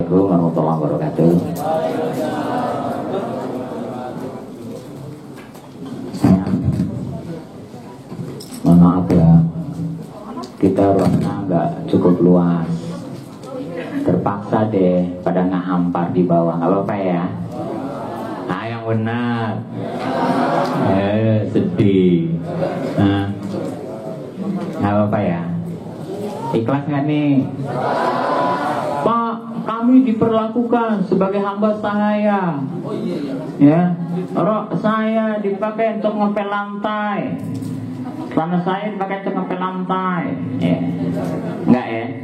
Assalamualaikum warahmatullahi wabarakatuh. Mohon maaf ya, kita ruangnya nggak cukup luas. Terpaksa deh pada ngahampar di bawah, nggak apa-apa ya. Nah yang benar. Sedih. Nah, nggak apa-apa ya. Ikhlas nggak nih? Pak, kami diperlakukan sebagai hamba sahaya. Ya, saya dipakai untuk ngepel lantai. Celana saya dipakai untuk ngepel lantai. Ya. Enggak ya?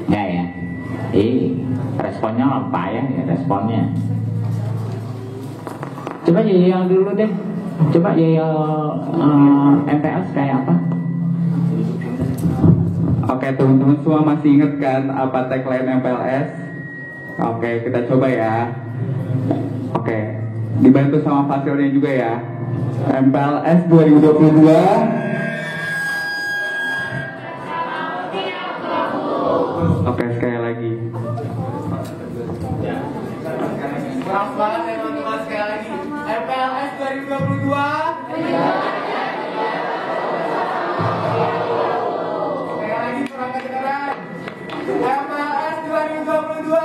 Enggak ya? Responnya apa ya responnya? Coba yang dulu deh. Coba MPLS kayak apa? Oke, teman-teman semua masih ingat kan apa tagline MPLS? Oke, kita coba ya. Oke, dibantu sama fasilnya juga ya. MPLS 2022. Oke, sekali lagi. Keras banget ya teman-teman, sekali lagi. MPLS 2022. Sekali lagi kurang kedengaran. MPLS 2022.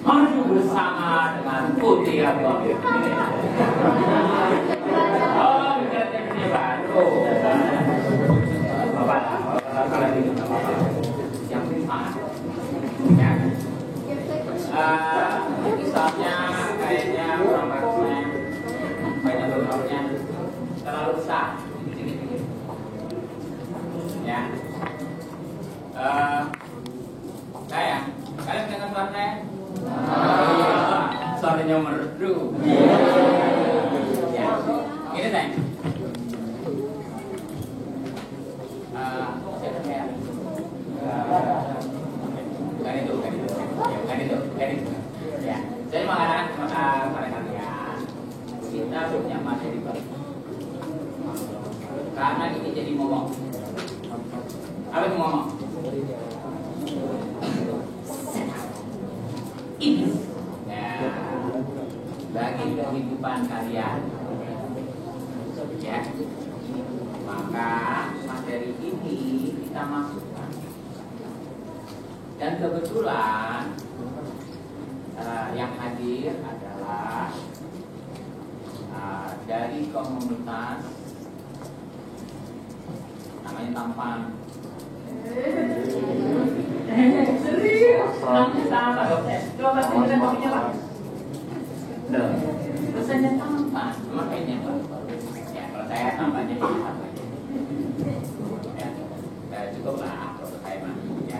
Maju bersama dengan putih atau oh, ini baru. Bapak, yang lima. Ya. Ini saatnya kayaknya kurang bagusnya, banyak beberapanya terlalu besar. Dikit-dikit. Ya. Kalian dengar suara saya? Suaranya merdu. Ya, ini saya. Bukan itu. Ya, saya mengatakan pada kalian, kita punya materi baru. Karena ini jadi momok. Apa itu momok? Ini ya, bagi kehidupan kalian ya, maka materi ini kita masukkan dan kebetulan yang hadir adalah dari komunitas namanya Tampan. Serius? Namanya apa? Coba kita kopinya Pak. Pesannya Tampan, makanya Pak. Ya, kalau saya Tampannya ini apa aja. Ya, cukup lah kalau saya mah. Ya,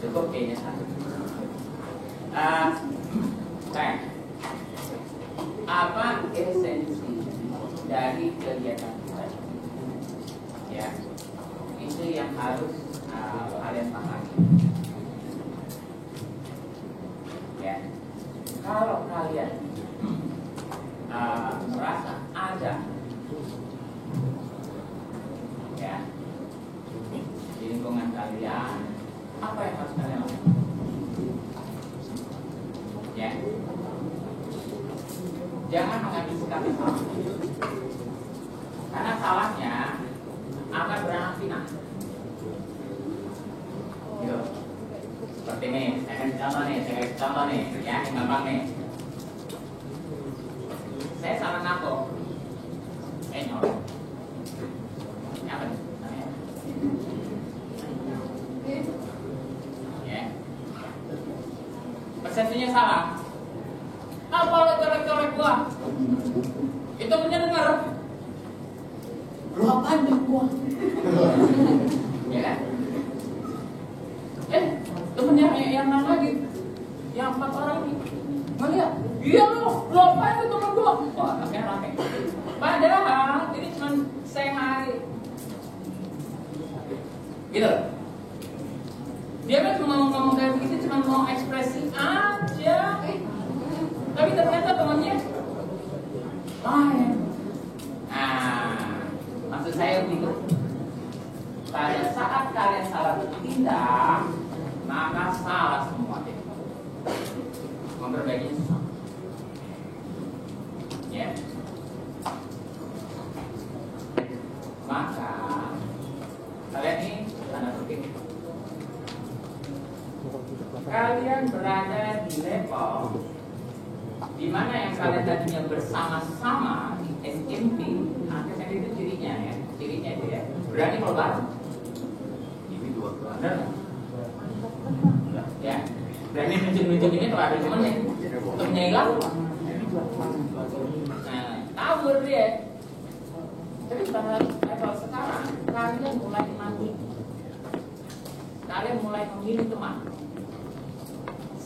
cukup kayaknya satu. Apa esensi dari kegiatan kita? Ya, itu yang harus kalian pahami. Ya, kalau kalian merasa ada ya di lingkungan kalian, apa yang harus kalian lakukan? Ya, jangan mengambil sikap yang salah, karena salahnya akan beranak pinak. Gitu. Seperti ini, saya kasih contoh nih, ya, yang gampang nih. Saya salah ngaku, nyolong. Apa nih? Ya, persepsinya salah. Apa lo colek-colek gua? Itu punya dengar. Lu apaan nih gua? Ya kan? Temennya yang mana lagi? Yang 4 orang ini ngeliat, iya lo apaan itu temen gua? Oh, akhirnya rame. Padahal ini cuma say hi gitu. Dia kan cuma ngomong kayak begitu, cuma mau ekspresi aja. Tapi ternyata temannya lain. Nah, maksud saya begitu. kalian salah bertindak, maka salah semua deh. Memperbaikinya susah. Ya. Maka kalian ini tanda kutip, kalian berada di level di mana yang kalian tadinya bersama-sama di SMP. Nah, SMP itu cirinya ya, cirinya itu ya, berani kalau bareng. Ini dua benar. Ya, berani nunjuk-nunjuk ini kalau ada temennya, temennya hilang. Nah, kabur dia. Tapi pada level sekarang kalian mulai mati. Kalian mulai memilih teman.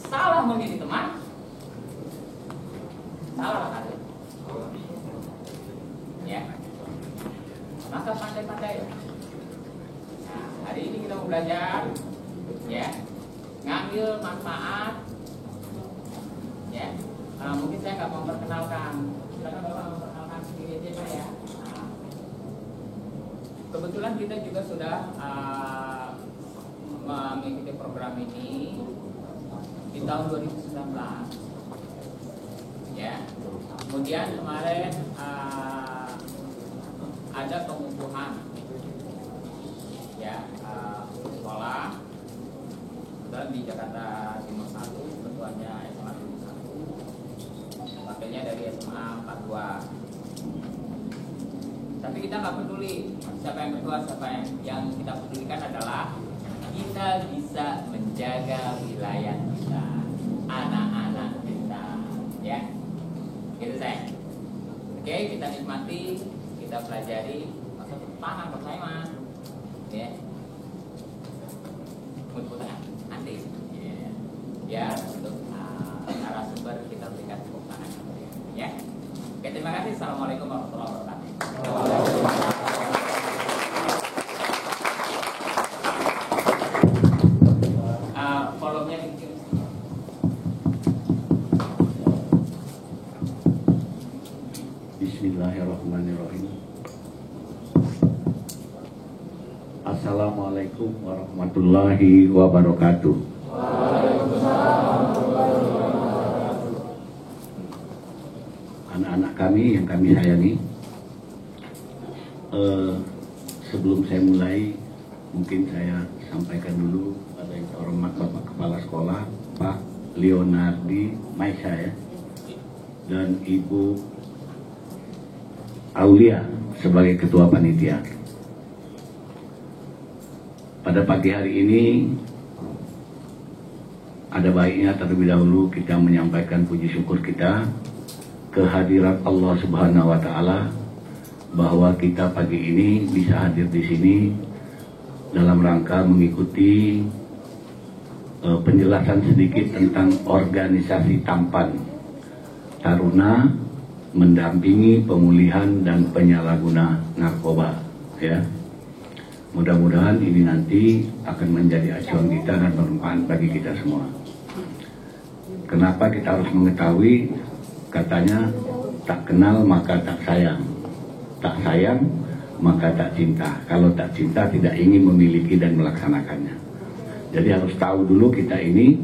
Salah memilih teman, salah kalian. Ya. Maka pandai-pandai. Nah, hari ini kita mau belajar, ya, ngambil manfaat. Ya. Mungkin saya nggak memperkenalkan. Silakan Bapak memperkenalkan sendiri aja saya. Nah, kebetulan kita juga sudah mengikuti program ini di tahun 2019. Ya. Kemudian kemarin ada pengukuhan, ya, sekolah dan di Jakarta Timur 1, ketuanya SMA Timur 1, wakilnya dari SMA 42. Tapi kita nggak peduli siapa yang ketua, siapa yang kita pedulikan adalah kita bisa menjaga wilayah kita, anak-anak kita, ya, gitu saya. Oke, kita nikmati, kita pelajari, masa paham percaya mah, ya, mudah-mudahan nanti, ya, untuk narasumber kita berikan tepuk tangan, ya. Oke, terima kasih. Assalamualaikum warahmatullahi wabarakatuh. Volumenya kecil. Bismillahirrahmanirrahim. Assalamualaikum warahmatullahi wabarakatuh. Anak-anak kami yang kami sayangi, sebelum saya mulai, mungkin saya sampaikan dulu pada yang terhormat Bapak Kepala Sekolah Pak Leonardi Maisa, ya, dan Ibu Aulia sebagai Ketua Panitia. Pada pagi hari ini ada baiknya terlebih dahulu kita menyampaikan puji syukur kita kehadirat Allah Subhanahu wa Ta'ala, bahwa kita pagi ini bisa hadir di sini dalam rangka mengikuti penjelasan sedikit tentang organisasi Tampan Taruna mendampingi pemulihan dan penyalahguna narkoba, ya. Mudah-mudahan ini nanti akan menjadi acuan kita dan bermanfaat bagi kita semua. Kenapa kita harus mengetahui? Katanya tak kenal maka tak sayang, tak sayang maka tak cinta. Kalau tak cinta tidak ingin memiliki dan melaksanakannya. Jadi harus tahu dulu kita ini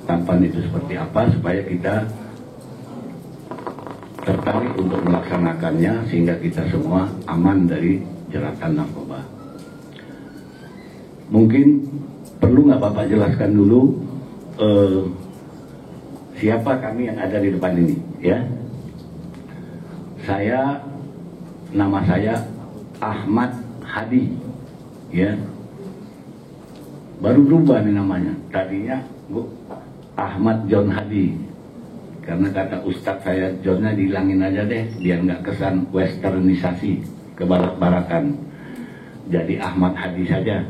Tampan itu seperti apa, supaya kita tertarik untuk melaksanakannya sehingga kita semua aman dari jeratan narkoba. Mungkin perlu nggak Bapak jelaskan dulu siapa kami yang ada di depan ini, ya? Nama saya Ahmad Hadi, ya. Baru berubah nih namanya. Tadinya Ahmad John Hadi, karena kata Ustadz saya Johnnya dihilangin aja deh, biar nggak kesan westernisasi, kebarat-baratan. Jadi Ahmad Hadi saja.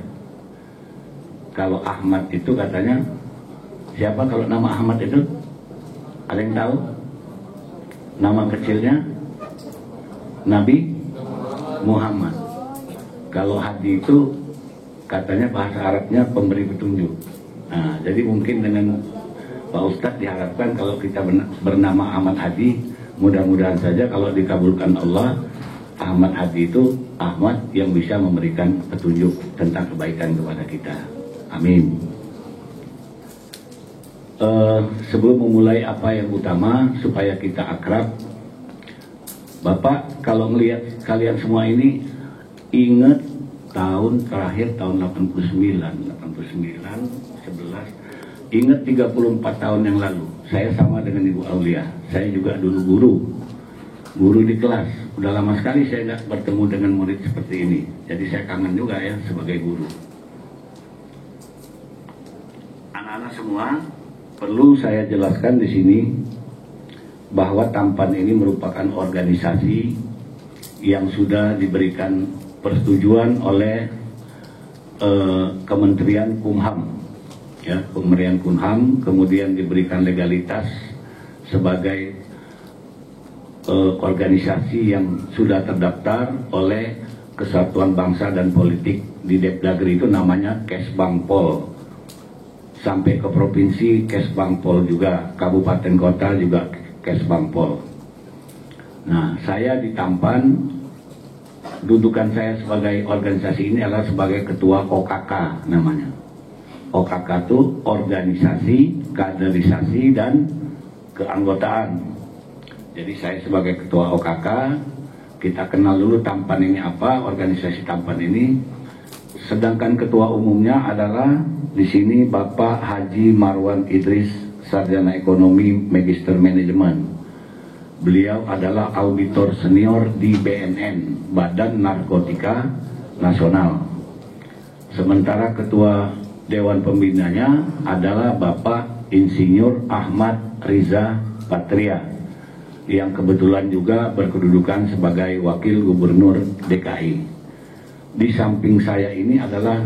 Kalau Ahmad itu katanya, siapa kalau nama Ahmad itu? Ada yang tahu? Nama kecilnya Nabi Muhammad. Kalau Hadi itu katanya bahasa Arabnya pemberi petunjuk. Nah, jadi mungkin dengan Pak Ustadz diharapkan kalau kita bernama Ahmad Hadi, mudah-mudahan saja kalau dikabulkan Allah, Ahmad Hadi itu Ahmad yang bisa memberikan petunjuk tentang kebaikan kepada kita. Amin. Sebelum memulai apa yang utama supaya kita akrab, Bapak kalau melihat kalian semua ini ingat tahun terakhir tahun 89, 11, ingat 34 tahun yang lalu saya sama dengan Ibu Aulia, saya juga dulu guru di kelas. Udah lama sekali saya nggak bertemu dengan murid seperti ini, jadi saya kangen juga ya sebagai guru. Anak-anak semua, perlu saya jelaskan di sini bahwa Tampan ini merupakan organisasi yang sudah diberikan persetujuan oleh Kementerian Kumham, ya, Kementerian Kumham, kemudian diberikan legalitas sebagai organisasi yang sudah terdaftar oleh Kesatuan Bangsa dan Politik di Depdagri, itu namanya Kesbangpol. Sampai ke provinsi Kesbangpol juga, kabupaten kota juga Kesbangpol. Nah, saya di Tampan, dudukan saya sebagai organisasi ini adalah sebagai ketua OKK namanya. OKK itu organisasi, kaderisasi, dan keanggotaan. Jadi saya sebagai ketua OKK, kita kenal dulu Tampan ini apa, organisasi Tampan ini. Sedangkan ketua umumnya adalah di sini Bapak Haji Marwan Idris, sarjana ekonomi, magister manajemen. Beliau adalah auditor senior di BNN, Badan Narkotika Nasional. Sementara ketua Dewan Pembinanya adalah Bapak Insinyur Ahmad Riza Patria, yang kebetulan juga berkedudukan sebagai Wakil Gubernur DKI. Di samping saya ini adalah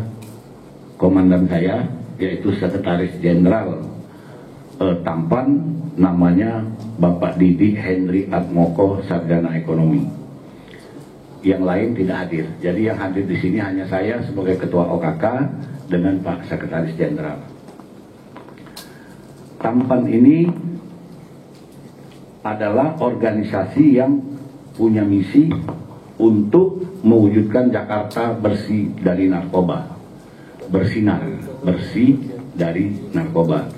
komandan saya, yaitu Sekretaris Jenderal Tampan, namanya Bapak Didi Henry Atmoko, sarjana ekonomi. Yang lain tidak hadir. Jadi yang hadir di sini hanya saya sebagai Ketua OKK dengan Pak Sekretaris Jenderal. Tampan ini adalah organisasi yang punya misi untuk mewujudkan Jakarta bersih dari narkoba. Bersinar, bersih dari narkoba.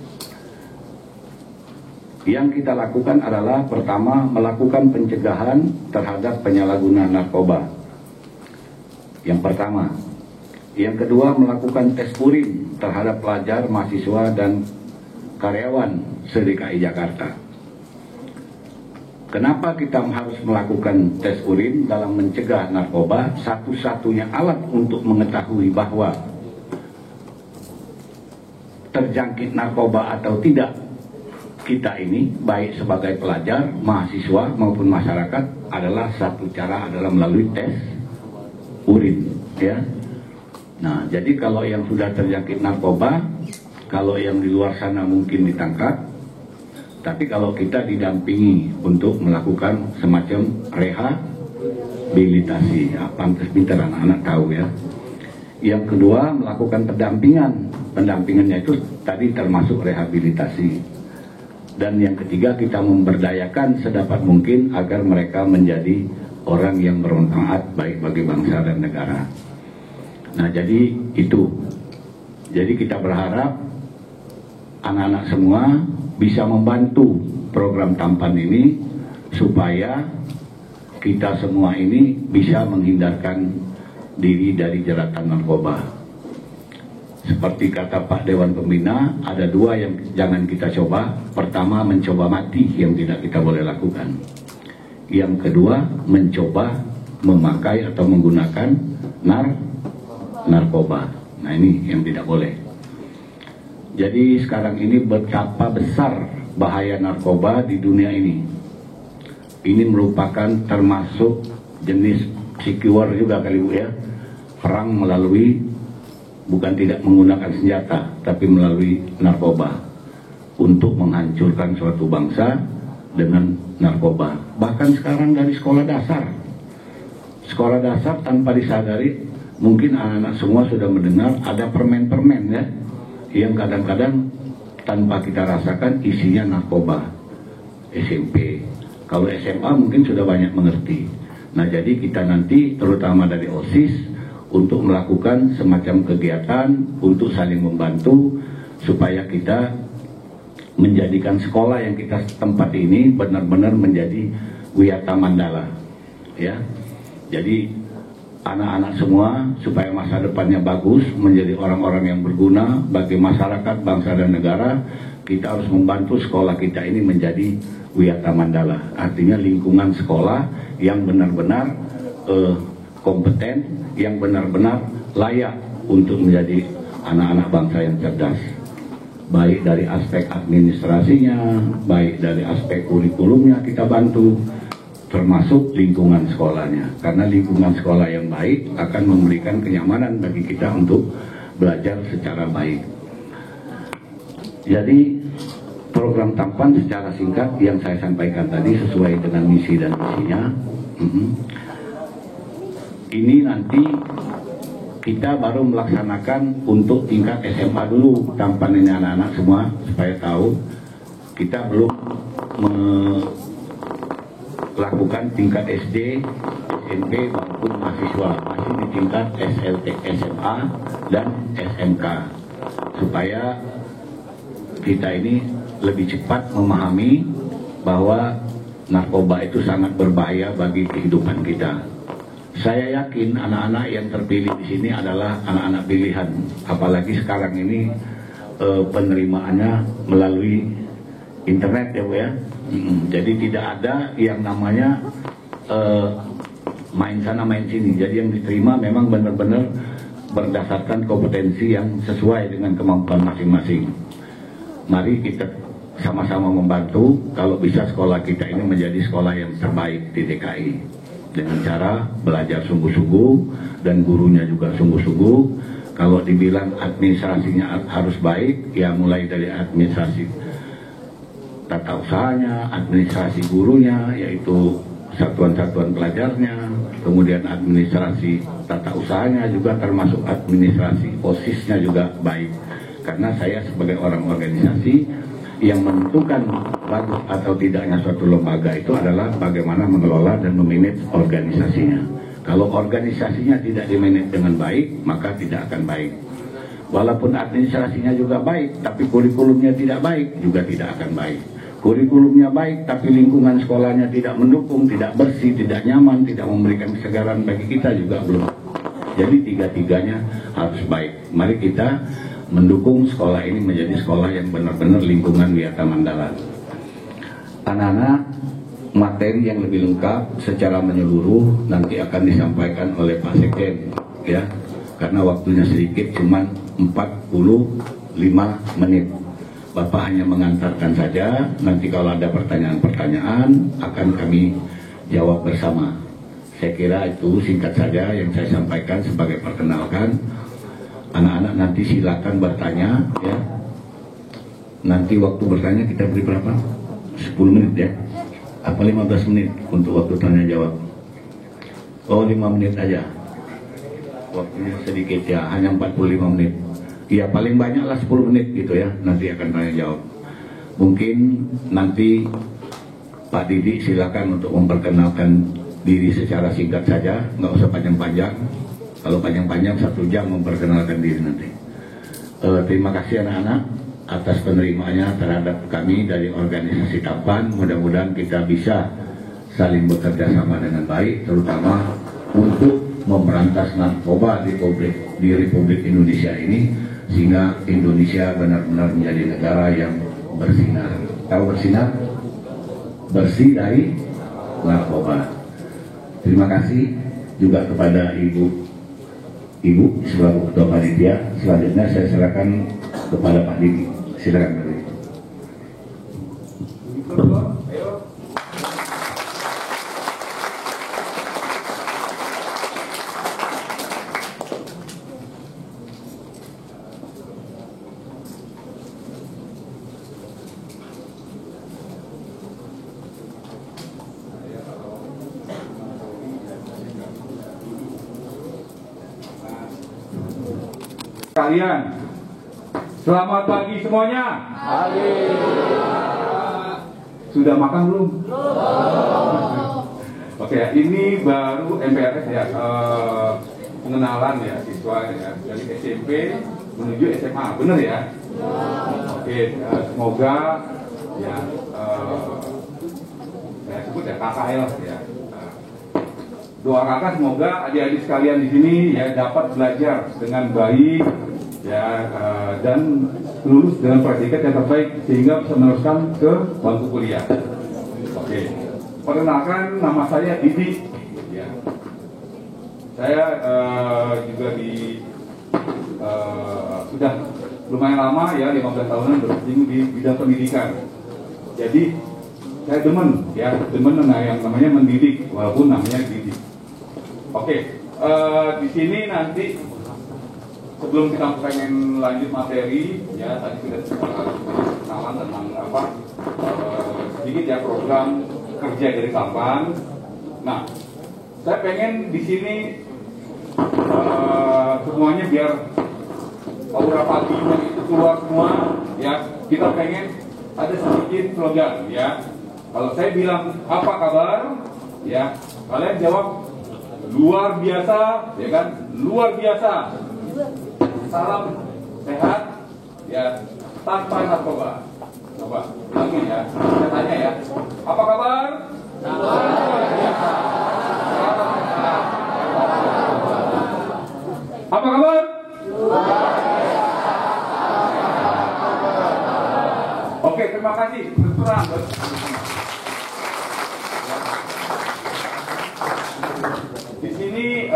Yang kita lakukan adalah pertama melakukan pencegahan terhadap penyalahguna narkoba. Yang pertama. Yang kedua melakukan tes urin terhadap pelajar, mahasiswa, dan karyawan se-DKI Jakarta. Kenapa kita harus melakukan tes urin dalam mencegah narkoba? Satu-satunya alat untuk mengetahui bahwa terjangkit narkoba atau tidak kita ini, baik sebagai pelajar, mahasiswa maupun masyarakat, adalah satu cara adalah melalui tes urin, ya. Nah, jadi kalau yang sudah terjangkit narkoba, kalau yang di luar sana mungkin ditangkap, tapi kalau kita didampingi untuk melakukan semacam rehabilitasi, ya, pantas pintar anak-anak tahu ya. Yang kedua melakukan pendampingan, pendampingannya itu tadi termasuk rehabilitasi. Dan yang ketiga kita memberdayakan sedapat mungkin agar mereka menjadi orang yang bermanfaat baik bagi bangsa dan negara. Nah jadi itu, jadi kita berharap anak-anak semua bisa membantu program Tampan ini supaya kita semua ini bisa menghindarkan diri dari jeratan narkoba. Seperti kata Pak Dewan Pembina, ada dua yang jangan kita coba. Pertama, mencoba mati yang tidak kita boleh lakukan. Yang kedua, mencoba memakai atau menggunakan narkoba. Nah ini yang tidak boleh. Jadi sekarang ini betapa besar bahaya narkoba di dunia ini. Ini merupakan termasuk jenis psikiwar juga kali Bu ya. Perang melalui, bukan tidak menggunakan senjata, tapi melalui narkoba. Untuk menghancurkan suatu bangsa dengan narkoba. Bahkan sekarang dari sekolah dasar. Sekolah dasar tanpa disadari, mungkin anak-anak semua sudah mendengar ada permen-permen ya. Yang kadang-kadang tanpa kita rasakan isinya narkoba. SMP. Kalau SMA mungkin sudah banyak mengerti. Nah, jadi kita nanti terutama dari OSIS untuk melakukan semacam kegiatan untuk saling membantu supaya kita menjadikan sekolah yang kita tempati ini benar-benar menjadi Wiyata Mandala, ya. Jadi anak-anak semua supaya masa depannya bagus, menjadi orang-orang yang berguna bagi masyarakat, bangsa dan negara, kita harus membantu sekolah kita ini menjadi Wiyata Mandala. Artinya lingkungan sekolah yang benar-benar kompeten, yang benar-benar layak untuk menjadi anak-anak bangsa yang cerdas. Baik dari aspek administrasinya, baik dari aspek kurikulumnya kita bantu, termasuk lingkungan sekolahnya. Karena lingkungan sekolah yang baik akan memberikan kenyamanan bagi kita untuk belajar secara baik. Jadi program tampan secara singkat yang saya sampaikan tadi sesuai dengan misi dan visinya. Ini nanti kita baru melaksanakan untuk tingkat SMA dulu tampan ini anak-anak semua supaya tahu kita belum melakukan tingkat SD, SMP maupun mahasiswa, masih di tingkat SLT, SMA dan SMK supaya kita ini lebih cepat memahami bahwa narkoba itu sangat berbahaya bagi kehidupan kita. Saya yakin anak-anak yang terpilih di sini adalah anak-anak pilihan, apalagi sekarang ini penerimaannya melalui internet ya Bu ya. Jadi tidak ada yang namanya main sana main sini. Jadi yang diterima memang benar-benar berdasarkan kompetensi yang sesuai dengan kemampuan masing-masing. Mari kita sama-sama membantu kalau bisa sekolah kita ini menjadi sekolah yang terbaik di DKI. Dengan cara belajar sungguh-sungguh dan gurunya juga sungguh-sungguh. Kalau dibilang administrasinya harus baik, ya mulai dari administrasi tata usahanya, administrasi gurunya, yaitu satuan-satuan pelajarnya, kemudian administrasi tata usahanya juga termasuk administrasi OSIS-nya juga baik. Karena saya sebagai orang organisasi yang menentukan bagus atau tidaknya suatu lembaga itu adalah bagaimana mengelola dan memanage organisasinya. Kalau organisasinya tidak dimanage dengan baik, maka tidak akan baik. Walaupun administrasinya juga baik, tapi kurikulumnya tidak baik, juga tidak akan baik. Kurikulumnya baik, tapi lingkungan sekolahnya tidak mendukung, tidak bersih, tidak nyaman, tidak memberikan kesegaran bagi kita juga belum. Jadi tiga-tiganya harus baik. Mari kita mendukung sekolah ini menjadi sekolah yang benar-benar lingkungan Wiyata Mandala. Anak-anak, materi yang lebih lengkap secara menyeluruh nanti akan disampaikan oleh Pak Sekjen, ya, karena waktunya sedikit, cuma 45 menit. Bapak hanya mengantarkan saja, nanti kalau ada pertanyaan-pertanyaan akan kami jawab bersama. Saya kira itu singkat saja yang saya sampaikan sebagai perkenalkan. Anak-anak nanti silakan bertanya, ya. Nanti waktu bertanya kita beri berapa? 10 menit ya? Apa 15 menit untuk waktu tanya jawab? Oh 5 menit aja. Waktunya sedikit ya, hanya 45 menit. Ya paling banyaklah 10 menit gitu ya, nanti akan tanya jawab. Mungkin nanti Pak Didi silakan untuk memperkenalkan diri secara singkat saja, nggak usah panjang-panjang. Kalau panjang-panjang 1 jam memperkenalkan diri nanti. Terima kasih anak-anak atas penerimaannya terhadap kami dari organisasi Tampan. Mudah-mudahan kita bisa saling bekerja sama dengan baik, terutama untuk memberantas narkoba di Republik Indonesia ini, sehingga Indonesia benar-benar menjadi negara yang bersinar. Tahu bersinar? Bersih dari narkoba. Terima kasih juga kepada Ibu selaku Ketua Panitia. Selanjutnya saya serahkan kepada Pak Didi. Silakan Pak Didi. Kalian, selamat pagi semuanya. Sudah makan belum? Oke. Oke, ini baru MPLS ya, pengenalan ya siswa ya dari SMP menuju SMA, benar ya? Oke, semoga ya saya sebut ya KKL ya. Doa kakak semoga adik-adik sekalian di sini ya dapat belajar dengan baik ya dan lulus dengan predikat yang terbaik sehingga bisa meneruskan ke bangku kuliah. Oke, perkenalkan nama saya Didi. Ya. Saya juga sudah lumayan lama ya 15 tahunan berkecimpung di bidang pendidikan. Jadi saya demen yang namanya mendidik walaupun namanya didik. Oke, di sini nanti sebelum kita pengen lanjut materi, ya tadi sudah kenalan tentang sedikit ya program kerja dari Sampan. Nah, saya pengen di sini semuanya biar aura paginya itu keluar semua, ya kita pengen ada sedikit slogan, ya. Kalau saya bilang apa kabar, ya kalian jawab luar biasa, ya kan? Luar biasa. Salam sehat, ya tanpa narkoba. Coba lagi ya, saya tanya ya. Apa kabar? Luar biasa. Apa kabar? Luar biasa. Oke, terima kasih. Terserah. Di sini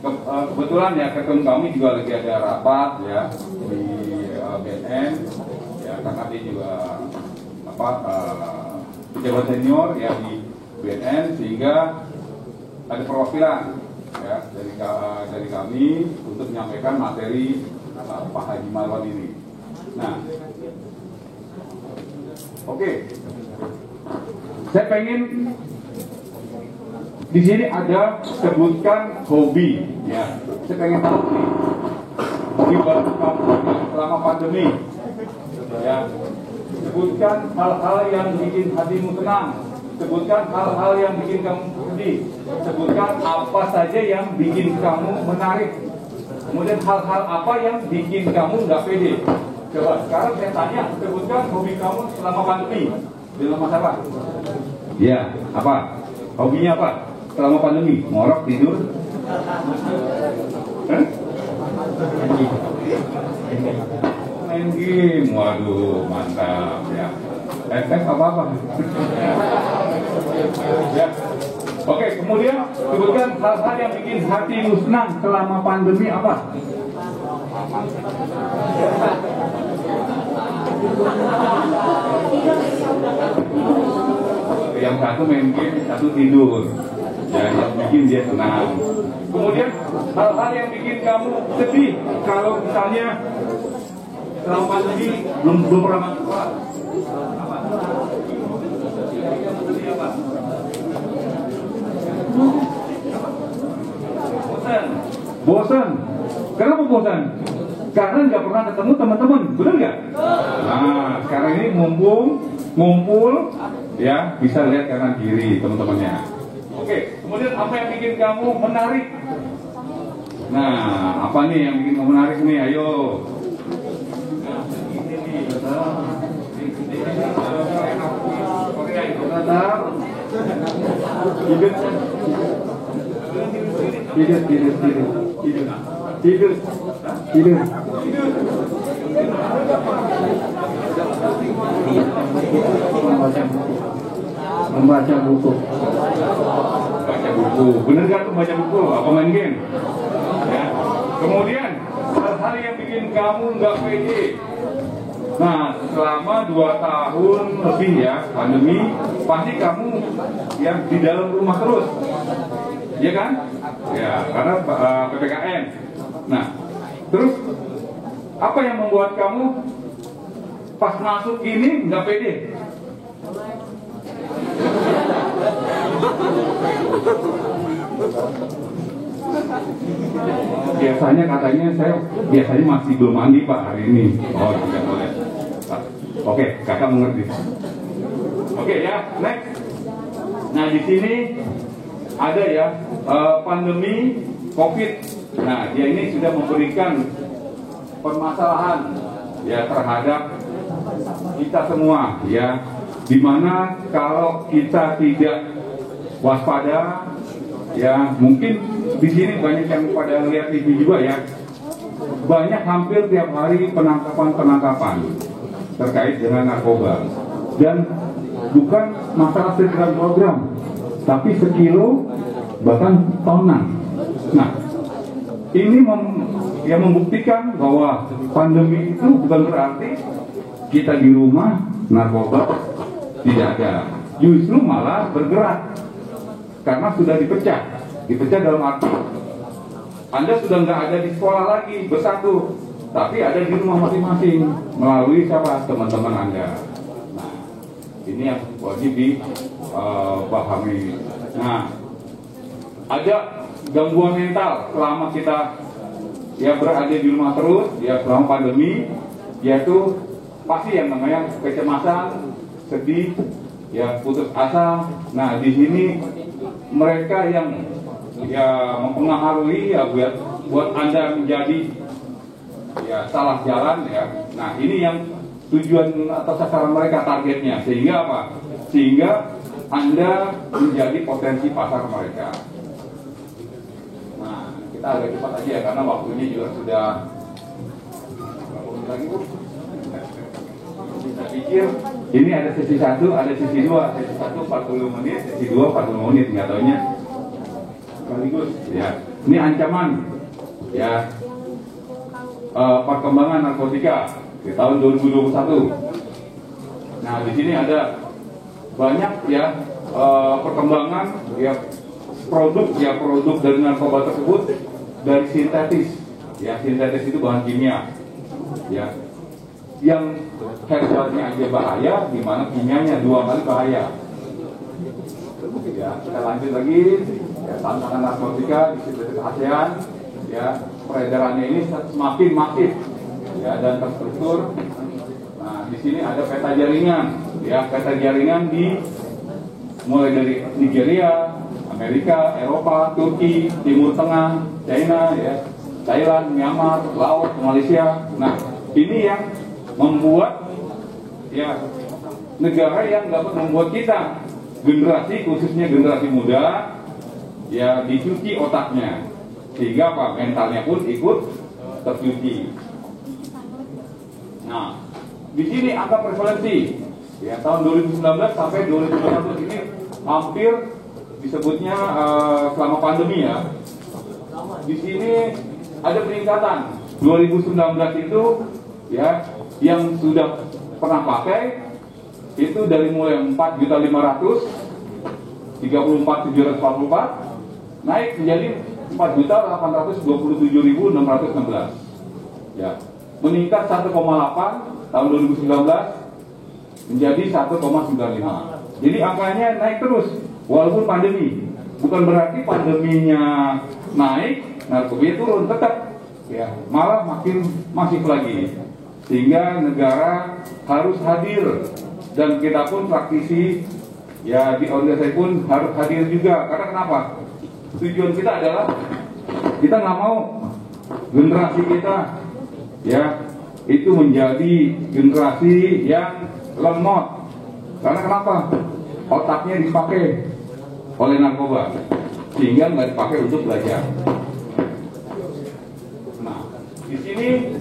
kebetulan ya ketum kami juga lagi ada rapat ya di BNN ya karena dia juga pejabat senior ya di BNN sehingga ada perwakilan ya dari kami untuk menyampaikan materi Pak Haji Marwan ini. Nah, oke. Saya pengen di sini ada sebutkan hobi, ya. Saya pengen tahu nih, hobi baru kamu selama pandemi, ya. Sebutkan hal-hal yang bikin hatimu tenang, sebutkan hal-hal yang bikin kamu sedih, sebutkan apa saja yang bikin kamu menarik, kemudian hal-hal apa yang bikin kamu nggak pede. Coba sekarang saya tanya, sebutkan hobi kamu selama pandemi dalam masalah. Ya, apa? Hobinya apa? Selama pandemi, ngorok, tidur, main game, waduh mantap ya. Efek apa? Ya. Oke, kemudian sebutkan hal-hal yang bikin hatimu senang selama pandemi apa? Yang satu main game, satu tidur. Ya, yang bikin dia senang. Kemudian hal-hal yang bikin kamu sedih kalau misalnya selama pandemi belum pernah masuk sekolah. Apa? Bosan. Kenapa bosan? Karena nggak pernah ketemu teman-teman, benar nggak? Nah, sekarang ini ngumpul, ya bisa lihat kanan kiri teman-temannya. Oke, kemudian apa yang bikin kamu menarik? Nah, apa nih yang bikin kamu menarik nih? Ayo. Tidur. Membaca buku. Bener kan membaca buku? Apa main game? Ya. Kemudian hal-hal yang bikin kamu nggak pede. Nah, selama 2 tahun lebih ya pandemi, pasti kamu yang di dalam rumah terus, ya kan? Ya, karena PPKM. Nah, terus apa yang membuat kamu pas masuk ini nggak pede? Biasanya katanya saya masih belum mandi Pak hari ini. Oh tidak boleh. Oke, kakak mengerti. Oke ya, next. Nah, di sini ada ya pandemi COVID. Nah, dia ini sudah memberikan permasalahan ya terhadap kita semua ya. Dimana kalau kita tidak waspada ya, mungkin di sini banyak yang pada lihat TV juga ya. Banyak hampir tiap hari penangkapan terkait dengan narkoba. Dan bukan masalah sekian kilogram, tapi sekilo bahkan tonan. Nah, ini membuktikan bahwa pandemi itu bukan berarti kita di rumah narkoba tidak ada. Justru malah bergerak karena sudah dipecah dalam arti Anda sudah nggak ada di sekolah lagi bersatu, tapi ada di rumah masing-masing melalui siapa? Teman-teman Anda. Nah, ini yang wajib dipahami. Nah, ada gangguan mental selama kita ya berada di rumah terus ya selama pandemi, yaitu pasti yang namanya kecemasan, sedih, ya putus asa. Nah, di sini mereka yang ya mempengaruhi ya buat Anda menjadi ya salah jalan ya. Nah, ini yang tujuan atau sasaran mereka, targetnya, sehingga apa? Sehingga Anda menjadi potensi pasar mereka. Nah, kita agak cepat aja ya karena waktunya juga sudah berapa menit lagi, Bu? Saya pikir ini ada sesi 1, ada sesi 2. Sesi 1 40 menit, sesi 2 40 menit, nggak taunya sekaligus ya. Ini ancaman ya perkembangan narkotika di tahun 2021. Nah, di sini ada banyak ya perkembangan ya produk dari narkoba tersebut dari sintetis. Ya, sintetis itu bahan kimia ya, yang herbalnya aja bahaya, di mana kimianya 2 kali bahaya. Ya, kita lanjut lagi ya, tantangan narkotika di seluruh ASEAN ya, peredarannya ini semakin masif ya dan terstruktur. Nah, di sini ada peta jaringan ya, peta jaringan di mulai dari Nigeria, Amerika, Eropa, Turki, Timur Tengah, China ya, Thailand, Myanmar, Laos, Malaysia. Nah, ini yang membuat ya negara yang dapat membuat kita generasi, khususnya generasi muda ya, dicuci otaknya, sehingga apa, mentalnya pun ikut tercuci. Nah, di sini angka prevalensi ya tahun 2019 sampai 2021 ini hampir disebutnya selama pandemi ya. Di sini ada peningkatan. 2019 itu ya yang sudah pernah pakai itu dari mulai 4.500, 34.744 naik menjadi 4.827.616 ya, meningkat 1,8 tahun 2019 menjadi 1,95. Jadi angkanya naik terus walaupun pandemi. Bukan berarti pandeminya naik, narkoba turun, tetap ya, malah makin masif lagi. Sehingga negara harus hadir, dan kita pun praktisi ya di organisasi pun harus hadir juga. Karena kenapa? Tujuan kita adalah kita nggak mau generasi kita ya itu menjadi generasi yang lemot. Karena kenapa? Otaknya dipakai oleh narkoba sehingga nggak dipakai untuk belajar. Nah, di sini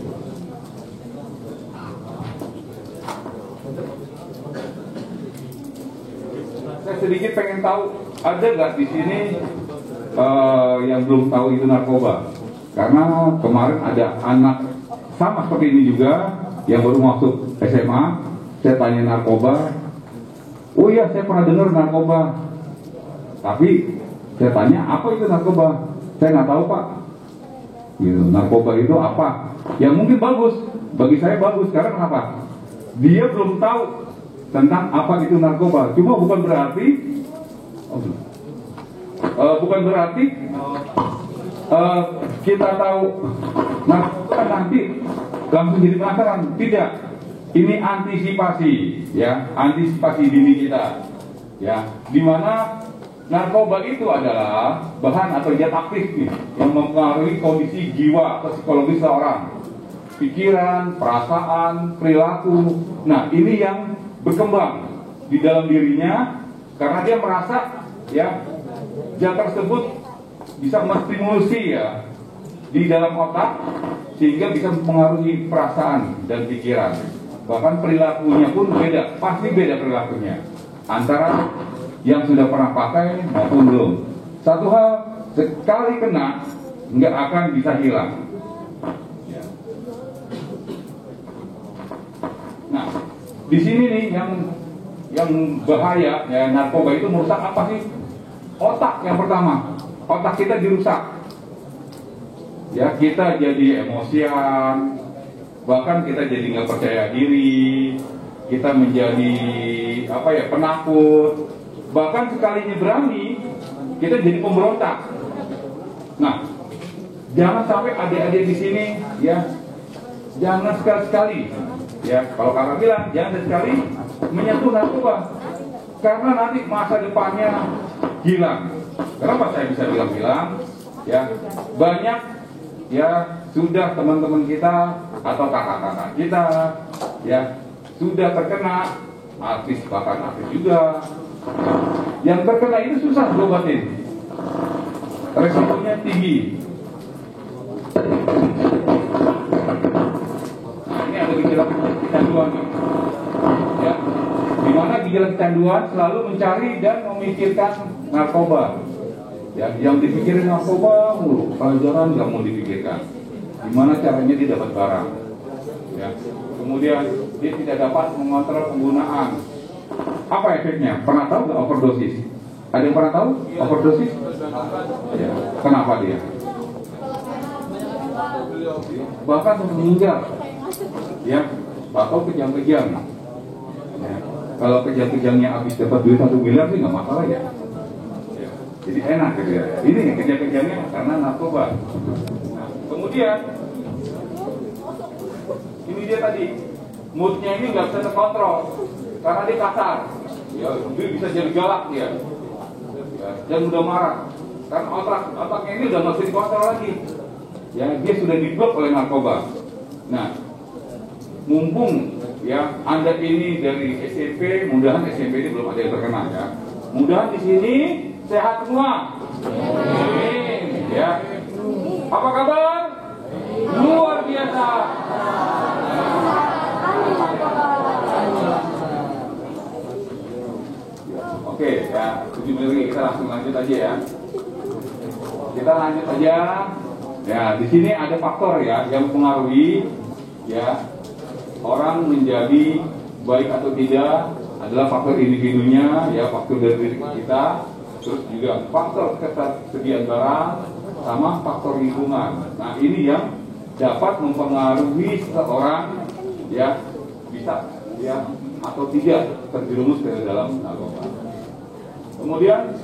saya sedikit pengen tahu, ada nggak di sini yang belum tahu itu narkoba? Karena kemarin ada anak sama seperti ini juga yang baru masuk SMA, saya tanya narkoba, oh iya saya pernah dengar narkoba, tapi saya tanya apa itu narkoba, saya nggak tahu Pak. Gitu, narkoba itu apa? Yang mungkin bagus, bagi saya bagus, karena kenapa? Dia belum tahu tentang apa itu narkoba. Cuma bukan berarti kita tahu narkoba nanti langsung jadi penasaran. Tidak. Ini antisipasi ya, antisipasi dini kita ya, dimana narkoba itu adalah bahan atau zat aktif nih, yang mempengaruhi kondisi jiwa atau psikologis seorang, pikiran, perasaan, perilaku. Nah, ini yang berkembang di dalam dirinya karena dia merasa ya zat tersebut bisa menstimulasi ya di dalam otak sehingga bisa mempengaruhi perasaan dan pikiran. Bahkan perilakunya pun beda, pasti beda perilakunya antara yang sudah pernah pakai maupun belum. Satu hal, sekali kena nggak akan bisa hilang. Ya. Nah, di sini nih yang bahaya ya, narkoba itu merusak apa sih? Otak yang pertama, otak kita dirusak. Ya, kita jadi emosian, bahkan kita jadi nggak percaya diri, kita menjadi penakut, bahkan sekalinya berani kita jadi pemberontak. Nah, jangan sampai adik-adik di sini ya, jangan sekali-sekali ya, kalau kakak bilang jangan sekali menyentuh narkoba karena nanti masa depannya hilang. Kenapa saya bisa bilang ya, banyak ya sudah teman-teman kita atau kakak-kakak kita ya sudah terkena, artis bahkan artis juga. Yang terkena itu susah diobatin, resikonya tinggi. Nah, ini ada gejala kecanduan ya, dimana gejala kecanduan selalu mencari dan memikirkan narkoba. Ya, yang dipikirin narkoba mulu, pelajaran nggak mau dipikirkan. Gimana caranya dia dapat barang? Ya, kemudian dia tidak dapat mengontrol penggunaan. Apa efeknya? Pernah tahu nggak overdosis? Ada yang pernah tahu overdosis? Ya, kenapa dia? Bahkan meninggal. Ya, atau kejang-kejang. Ya, kalau kejang-kejangnya habis dapat duit 1 miliar sih nggak masalah ya. Jadi enak gitu ya. Ini kejang-kejangnya karena narkoba. Nah, kemudian ini dia tadi, moodnya ini nggak bisa terkontrol karena dia kasar. Ya, dia bisa jadi galak dia. Ya, dan mudah marah. Karena otaknya ini udah nggak bisa dikontrol lagi. Ya, dia sudah diblok oleh narkoba. Nah, mumpung ya Anda ini dari SMP, mudahan SMP ini belum ada yang terkena ya. Mudahan di sini sehat semua. Amin. Ya. Apa kabar? Luar biasa. Oke, ya. 7 menit lagi kita langsung lanjut aja ya. Kita lanjut aja. Ya, di sini ada faktor ya yang mempengaruhi ya orang menjadi baik atau tidak adalah faktor individunya ya, faktor dari diri kita. Terus juga faktor ketersediaan barang sama faktor lingkungan. Nah, ini yang dapat mempengaruhi seseorang ya bisa ya atau tidak terjerumus ke dalam narkoba. Kemudian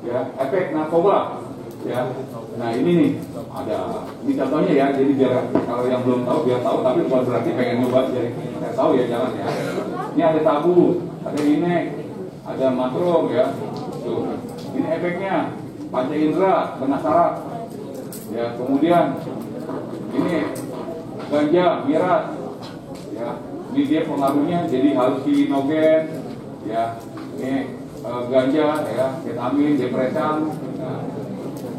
ya efek narkoba ya. Nah, ini nih ada ini contohnya ya. Jadi biar kalau yang belum tahu biar tahu, tapi bukan berarti pengen nyoba jadi saya tahu ya, jangan ya. Ini ada sabu, ada inek, ada matrom ya. Tuh. Ini efeknya panca indera, kena saraf. Ya, kemudian ini ganja, miras. Ya, ini dia pengaruhnya jadi halusinogen. Ya, ini ganja ya, vitamin, depresan. Nah,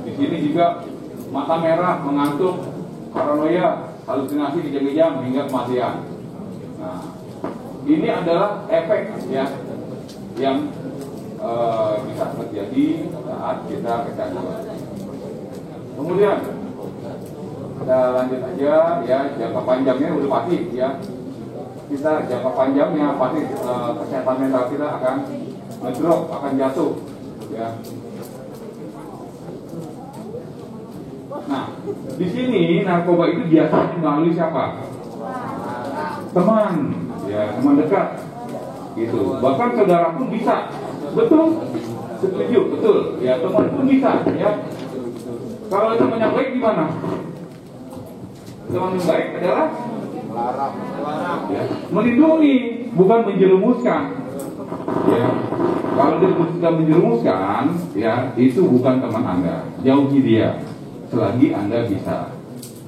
di sini juga mata merah, mengantuk, paranoia, halusinasi, kejang-kejang hingga kematian. Nah, ini adalah efek ya yang bisa terjadi saat kita kecanduan. Kemudian kita lanjut aja ya, jangka panjangnya udah pasti ya. Kita jangka panjangnya pasti kesehatan mental kita akan ngedrop, akan jatuh ya. Nah, di sini narkoba itu biasanya melalui siapa? Teman, ya teman dekat, gitu. Bahkan saudara pun bisa, betul? Setuju, betul. Ya teman pun bisa, ya. Kalau teman yang baik gimana? Teman yang baik adalah melarang, ya. Melindungi, bukan menjerumuskan. ya kalau dia sudah menjerumuskan, ya itu bukan teman Anda, jauhi dia selagi Anda bisa.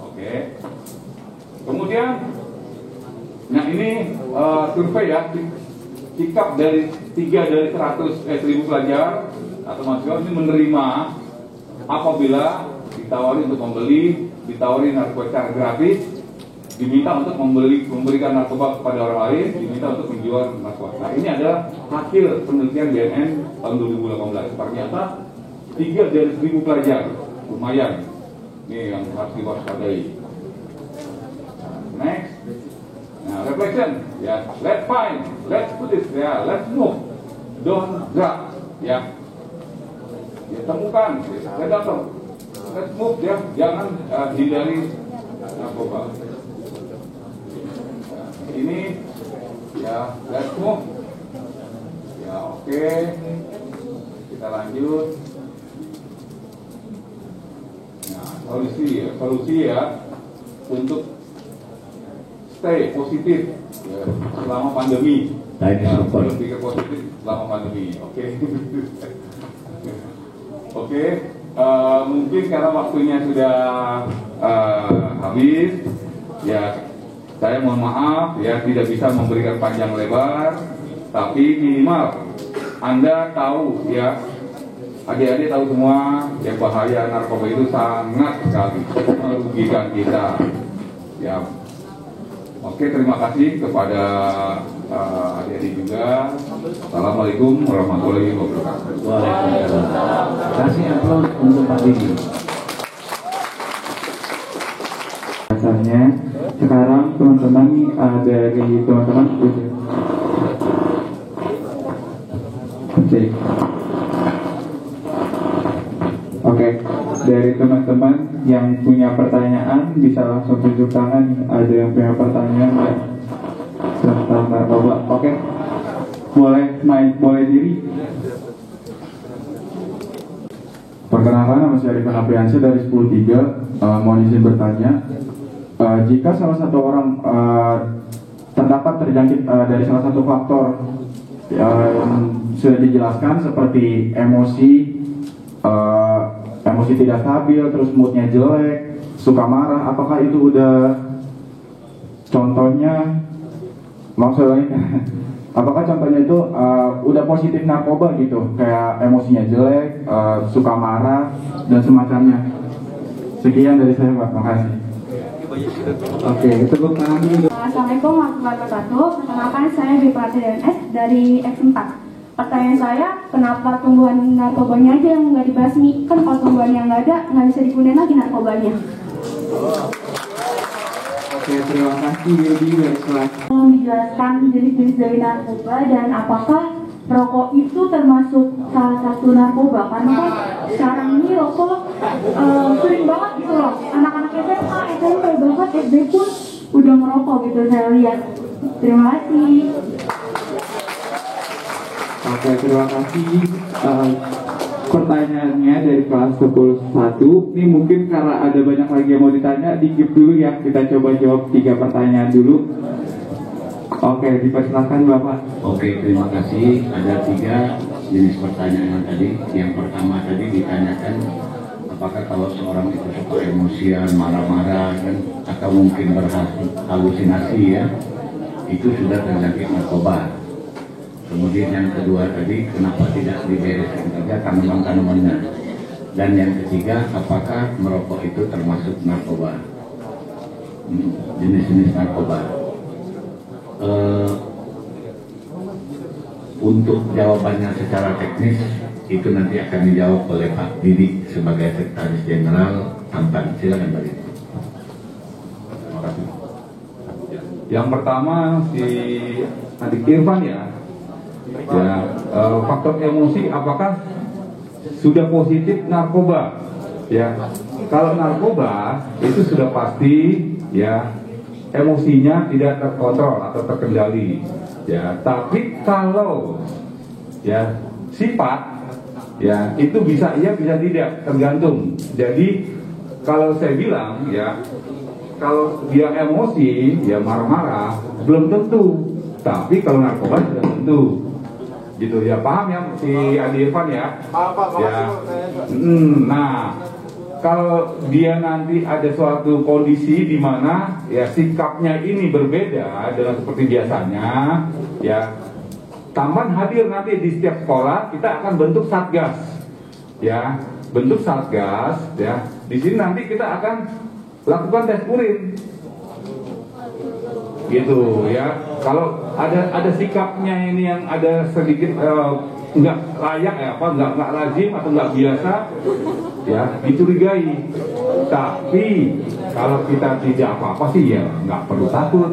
Oke. Kemudian, nah ini survei ya, sikap dari 3 dari 1000 pelajar atau mahasiswa ini menerima apabila ditawari untuk membeli, ditawari narkoba secara gratis, diminta untuk memberikan narkoba kepada orang lain, diminta untuk menjual narkoba. Nah ini adalah hasil penelitian BNN tahun 2018. Ternyata 3 dari 1000 pelajar, lumayan. Ini yang harus diwaspadai. Next. Nah, reflection, ya, let's find, let's put it, ya, let's move, don't drag, ya, temukan, let's datang, let's move, ya, jangan hindari narkoba. Ini, ya, let's move, ya, oke, kita lanjut. Nah, solusi ya, untuk stay positif ya, selama pandemi. Berpikir positif selama pandemi. Oke. Oke. Mungkin karena waktunya sudah habis, ya saya mohon maaf ya tidak bisa memberikan panjang lebar, tapi minimal Anda tahu ya, adik-adik tahu semua ya bahaya narkoba itu sangat sekali merugikan kita. Ya. Oke, terima kasih kepada adik-adik juga. Assalamualaikum warahmatullahi wabarakatuh. Waalaikumsalam. Kasih aplaus untuk Pak Didi. Biasanya sekarang teman-teman dari teman-teman Oke, dari teman-teman yang punya pertanyaan bisa langsung tunjuk tangan. Ada yang punya pertanyaan ya tentang narkoba? Oke, boleh diri. Perkenalkan, nama saya Rifan Apriansyah dari 10.3. Mohon izin bertanya, jika salah satu orang terdapat terjangkit dari salah satu faktor yang sudah dijelaskan seperti emosi tidak stabil, terus moodnya jelek, suka marah, apakah itu udah contohnya, maksudnya apakah contohnya itu udah positif narkoba gitu, kayak emosinya jelek, suka marah dan semacamnya. Sekian dari saya, Pak. Makasih. Oke, tepuk tangan dulu. Assalamualaikum warahmatullahi wabarakatuh. Perkenalkan, saya Bipati DNS dari X4. Pertanyaan saya, kenapa tumbuhan narkobanya aja yang nggak dibasmi? Kan kalau tumbuhannya nggak ada, nggak bisa digunain lagi narkobanya. Oke, terima kasih Yudi dari kelas. Tolong dijelaskan jenis-jenis dari narkoba dan apakah rokok itu termasuk salah satu narkoba? Karena kan sekarang ini rokok sering banget gitu loh. Anak-anak SMA, SMP bahkan SD pun udah merokok gitu saya lihat. Terima kasih. Oke, terima kasih. Pertanyaannya dari kelas 10.1. Ini mungkin karena ada banyak lagi yang mau ditanya, di-skip dulu ya. Kita coba jawab 3 pertanyaan dulu. Oke, dipersilakan Bapak. Oke, terima kasih. Ada 3 jenis pertanyaan tadi. Yang pertama tadi ditanyakan, apakah kalau seorang itu suka emosian, marah-marah, kan atau mungkin berhalusinasi ya, itu sudah terjangkit narkoba. Kemudian yang kedua tadi, kenapa tidak dibereskan saja tanaman-tanamannya? Dan yang ketiga, apakah merokok itu termasuk narkoba? Jenis-jenis narkoba. Untuk jawabannya secara teknis, itu nanti akan dijawab oleh Pak Didi sebagai Sekretaris Jenderal Tampan. Silakan Pak Didi. Terima kasih. Yang pertama si Adik Irfan ya. Faktor emosi apakah sudah positif narkoba? Ya, kalau narkoba itu sudah pasti ya emosinya tidak terkontrol atau terkendali. Ya, tapi kalau ya sifat ya itu bisa iya bisa tidak, tergantung. Jadi kalau saya bilang ya, kalau dia emosi ya marah-marah belum tentu, tapi kalau narkoba sudah tentu. gitu ya, paham ya si Adi Irfan ya? Ya. Nah, kalau dia nanti ada suatu kondisi di mana ya sikapnya ini berbeda dengan seperti biasanya, ya Tamban hadir nanti di setiap sekolah, kita akan bentuk satgas, ya bentuk satgas, ya di sini nanti kita akan lakukan tes urin. Gitu ya, kalau ada sikapnya ini yang ada sedikit nggak layak ya, apa nggak lazim atau nggak biasa, ya dicurigai. Tapi kalau kita tidak apa-apa sih ya nggak perlu takut.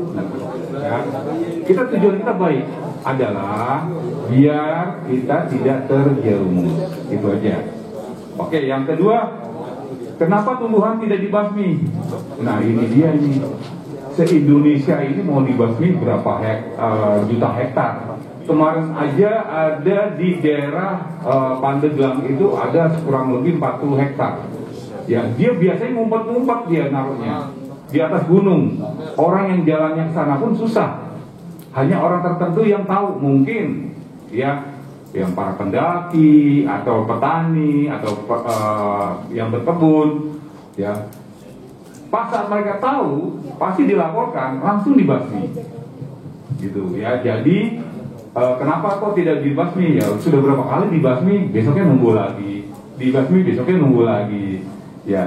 Ya. Tujuan kita baik adalah biar kita tidak terjerumus, itu aja. Oke, yang kedua, kenapa tumbuhan tidak dibasmi? Nah ini dia nih. Se-Indonesia ini mau dibasmi berapa juta hektar. Kemarin aja ada di daerah Pandeglang itu ada kurang lebih 40 hektar. Ya, dia biasanya ngumpet-ngumpet dia naruhnya di atas gunung. Orang yang jalannya ke sana pun susah. Hanya orang tertentu yang tahu, mungkin ya yang para pendaki atau petani atau yang berkebun, ya. Pas saat mereka tahu, pasti dilaporkan, langsung dibasmi. Gitu ya. Jadi kenapa kok tidak dibasmi? Ya sudah berapa kali dibasmi, besoknya nunggu lagi. Dibasmi besoknya nunggu lagi. Ya,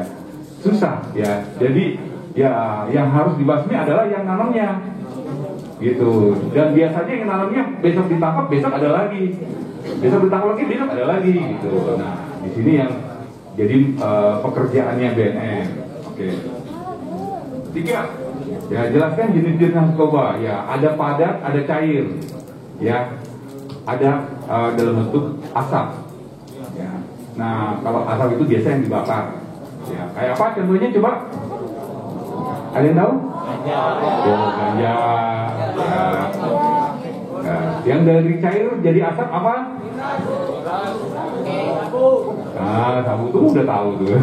susah ya. Jadi ya yang harus dibasmi adalah yang nanamnya. Gitu. Dan biasanya yang nanamnya besok ditangkap, besok ada lagi. Besok ditangkap lagi, besok ada lagi gitu. Nah, di sini yang jadi pekerjaannya BNN. Oke. 3, ya jelaskan jenis-jenis narkoba. Ya ada padat, ada cair, ya ada dalam bentuk asap. Ya. Nah kalau asap itu biasa yang dibakar. Ya kayak apa contohnya coba? Ada yang tahu? Ganja. Ya. Ya. Yang dari cair jadi asap apa? Nah sabu tuh udah tahu tuh.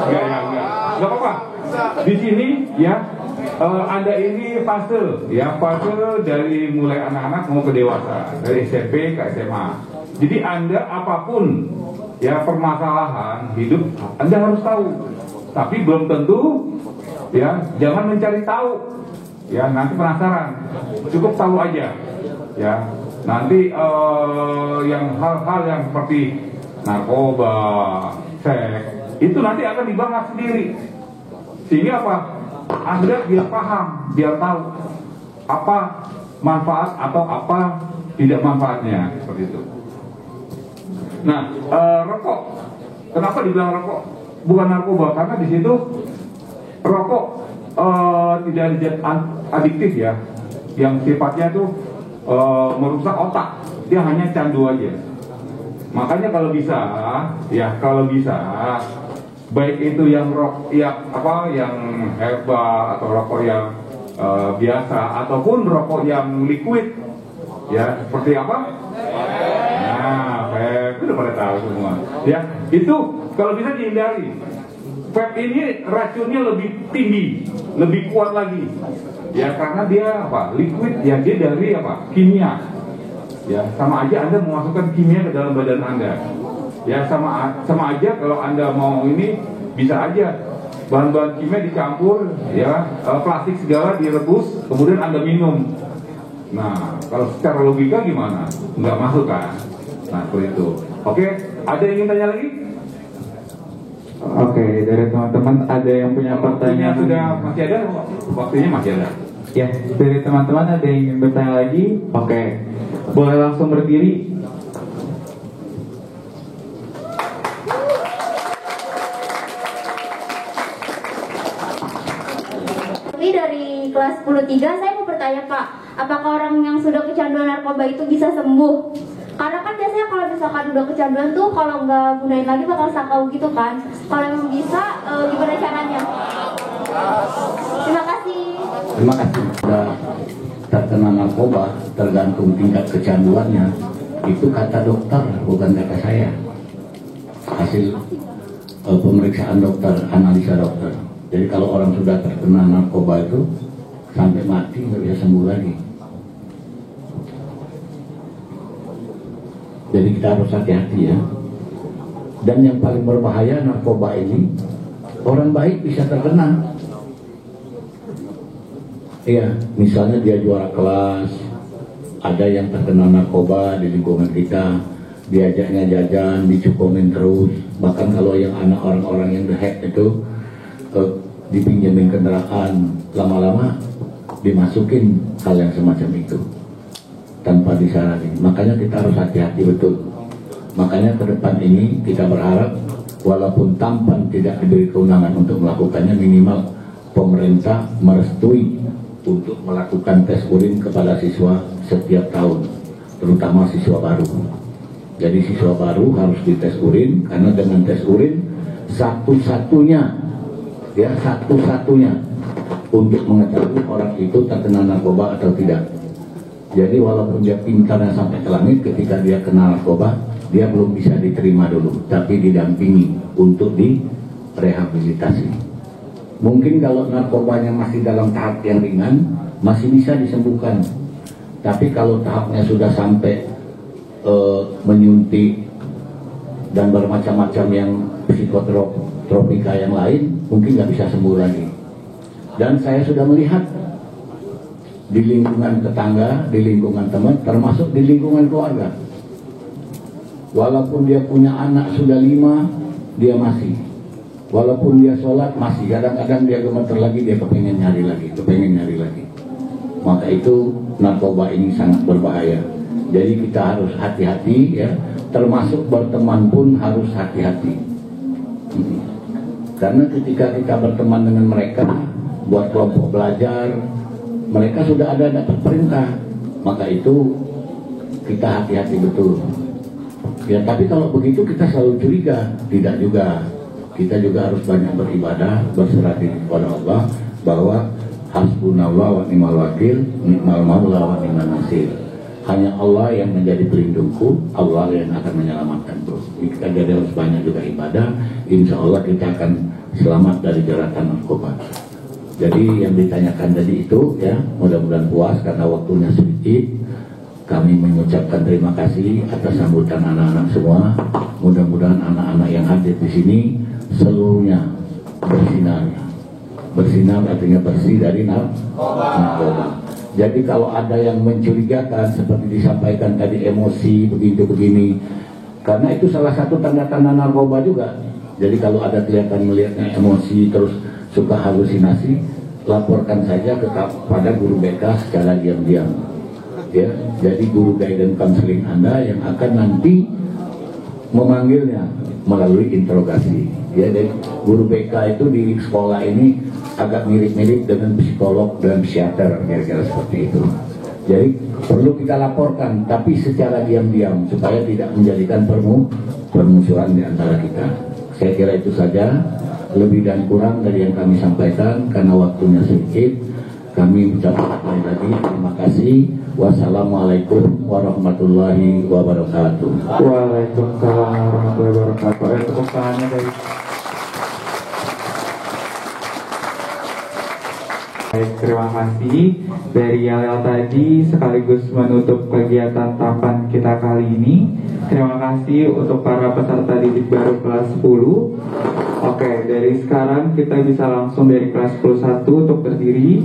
Enggak apa-apa. Di sini ya Anda ini fase dari mulai anak-anak mau ke dewasa, dari SMP ke SMA. Jadi Anda apapun ya permasalahan hidup Anda harus tahu. Tapi belum tentu ya, jangan mencari tahu. Ya nanti penasaran. Cukup tahu aja. Ya. Nanti yang hal-hal yang seperti narkoba, seks, itu nanti akan dibahas sendiri. Sehingga apa? Anda biar paham, biar tahu apa manfaat atau apa tidak manfaatnya, seperti itu. Nah, rokok. Kenapa dibilang rokok? Bukan narkoba, karena di situ rokok tidak adiktif ya, yang sifatnya itu merusak otak. Dia hanya candu aja. Makanya kalau bisa, baik itu yang yang herbal atau rokok yang biasa ataupun rokok yang liquid, ya seperti apa? Nah, vape udah pada tahu semua. Ya itu kalau bisa dihindari. Vape ini racunnya lebih tinggi, lebih kuat lagi. Ya karena dia liquid, ya dia dari kimia. Ya sama aja Anda memasukkan kimia ke dalam badan Anda. Ya sama aja kalau Anda mau ini bisa aja bahan-bahan kimia dicampur, ya plastik segala direbus, kemudian Anda minum. Nah kalau secara logika gimana? Nggak masuk kan? Nah seperti itu. Oke, ada yang ingin tanya lagi? Oke, dari teman-teman ada yang punya pertanyaan? Sudah masih ada? Waktunya masih ada. Ya, dari teman-teman ada yang ingin bertanya lagi? Oke, boleh langsung berdiri. Ini dari kelas 10-3, saya mau bertanya Pak, apakah orang yang sudah kecanduan narkoba itu bisa sembuh? Karena kan biasanya kalau misalkan udah kecanduan tuh kalau nggak gunain lagi bakal sakau gitu kan. Kalau memang bisa, gimana caranya? Terima kasih. Terima kasih. Sudah terkena narkoba tergantung tingkat kecanduannya. Itu kata dokter, bukan kata saya. Hasil pemeriksaan dokter, analisa dokter. Jadi kalau orang sudah terkena narkoba itu sampai mati nggak bisa sembuh lagi. Jadi kita harus hati-hati ya. Dan yang paling berbahaya narkoba ini, orang baik bisa terkena. Iya, misalnya dia juara kelas, ada yang terkena narkoba di lingkungan kita, diajaknya jajan, dicukumin terus. Bahkan kalau yang anak orang-orang yang the-hack itu dipinjemin kendaraan, lama-lama dimasukin hal yang semacam itu tanpa disarani. Makanya kita harus hati-hati betul. Makanya ke depan ini kita berharap walaupun tampan tidak diberi kewenangan untuk melakukannya, minimal pemerintah merestui untuk melakukan tes urin kepada siswa setiap tahun, terutama siswa baru. Jadi siswa baru harus dites urin, karena dengan tes urin satu-satunya untuk mengetahui orang itu terkena narkoba atau tidak. Jadi walaupun dia pintarnya sampai ke langit, ketika dia kena narkoba, dia belum bisa diterima dulu, tapi didampingi untuk direhabilitasi. Mungkin kalau narkobanya masih dalam tahap yang ringan, masih bisa disembuhkan. Tapi kalau tahapnya sudah sampai menyuntik dan bermacam-macam yang psikotropika yang lain, mungkin nggak bisa sembuh lagi. Dan saya sudah melihat di lingkungan tetangga, di lingkungan teman, termasuk di lingkungan keluarga. Walaupun dia punya anak sudah 5, dia masih. Walaupun dia sholat masih. Kadang-kadang dia gemeter lagi, dia kepengen nyari lagi. Maka itu narkoba ini sangat berbahaya. Jadi kita harus hati-hati ya. Termasuk berteman pun harus hati-hati. Karena ketika kita berteman dengan mereka, buat kelompok belajar, mereka sudah ada dapat perintah, maka itu kita hati-hati betul. Ya, tapi kalau begitu kita selalu curiga, tidak juga. Kita juga harus banyak beribadah, berserah diri kepada Allah, bahwa hasbunallah wa ni'mal wakil, ni'mal maula wa ni'mal nasir. Hanya Allah yang menjadi pelindungku, Allah yang akan menyelamatkanku. Kita jadi harus banyak juga ibadah, insya Allah kita akan selamat dari jeratan narkoba. Jadi yang ditanyakan tadi itu ya, mudah-mudahan puas karena waktunya sedikit. Kami mengucapkan terima kasih atas sambutan anak-anak semua. Mudah-mudahan anak-anak yang hadir di sini seluruhnya bersinar. Bersinar artinya bersih dari narkoba. Jadi kalau ada yang mencurigakan seperti disampaikan tadi, emosi begini, karena itu salah satu tanda-tanda narkoba juga. Jadi kalau ada kelihatan melihatnya emosi terus suka halusinasi, laporkan saja kepada guru BK secara diam-diam. Ya, jadi guru guidance counseling Anda yang akan nanti memanggilnya melalui interogasi. Ya, dan guru BK itu di sekolah ini agak mirip-mirip dengan psikolog dan psikiater, kira-kira seperti itu. Jadi perlu kita laporkan, tapi secara diam-diam supaya tidak menjadikan permusuhan di antara kita. Saya kira itu saja. Lebih dan kurang dari yang kami sampaikan karena waktunya sedikit, kami ucapkan sekali lagi terima kasih. Wassalamualaikum warahmatullahi wabarakatuh. Waalaikumsalam warahmatullahi wabarakatuh. Tepuk tangannya dari. Baik, terima kasih dari Yalel tadi sekaligus menutup kegiatan tampan kita kali ini. Terima kasih untuk para peserta didik baru kelas 10. Oke, dari sekarang kita bisa langsung dari kelas 11 untuk berdiri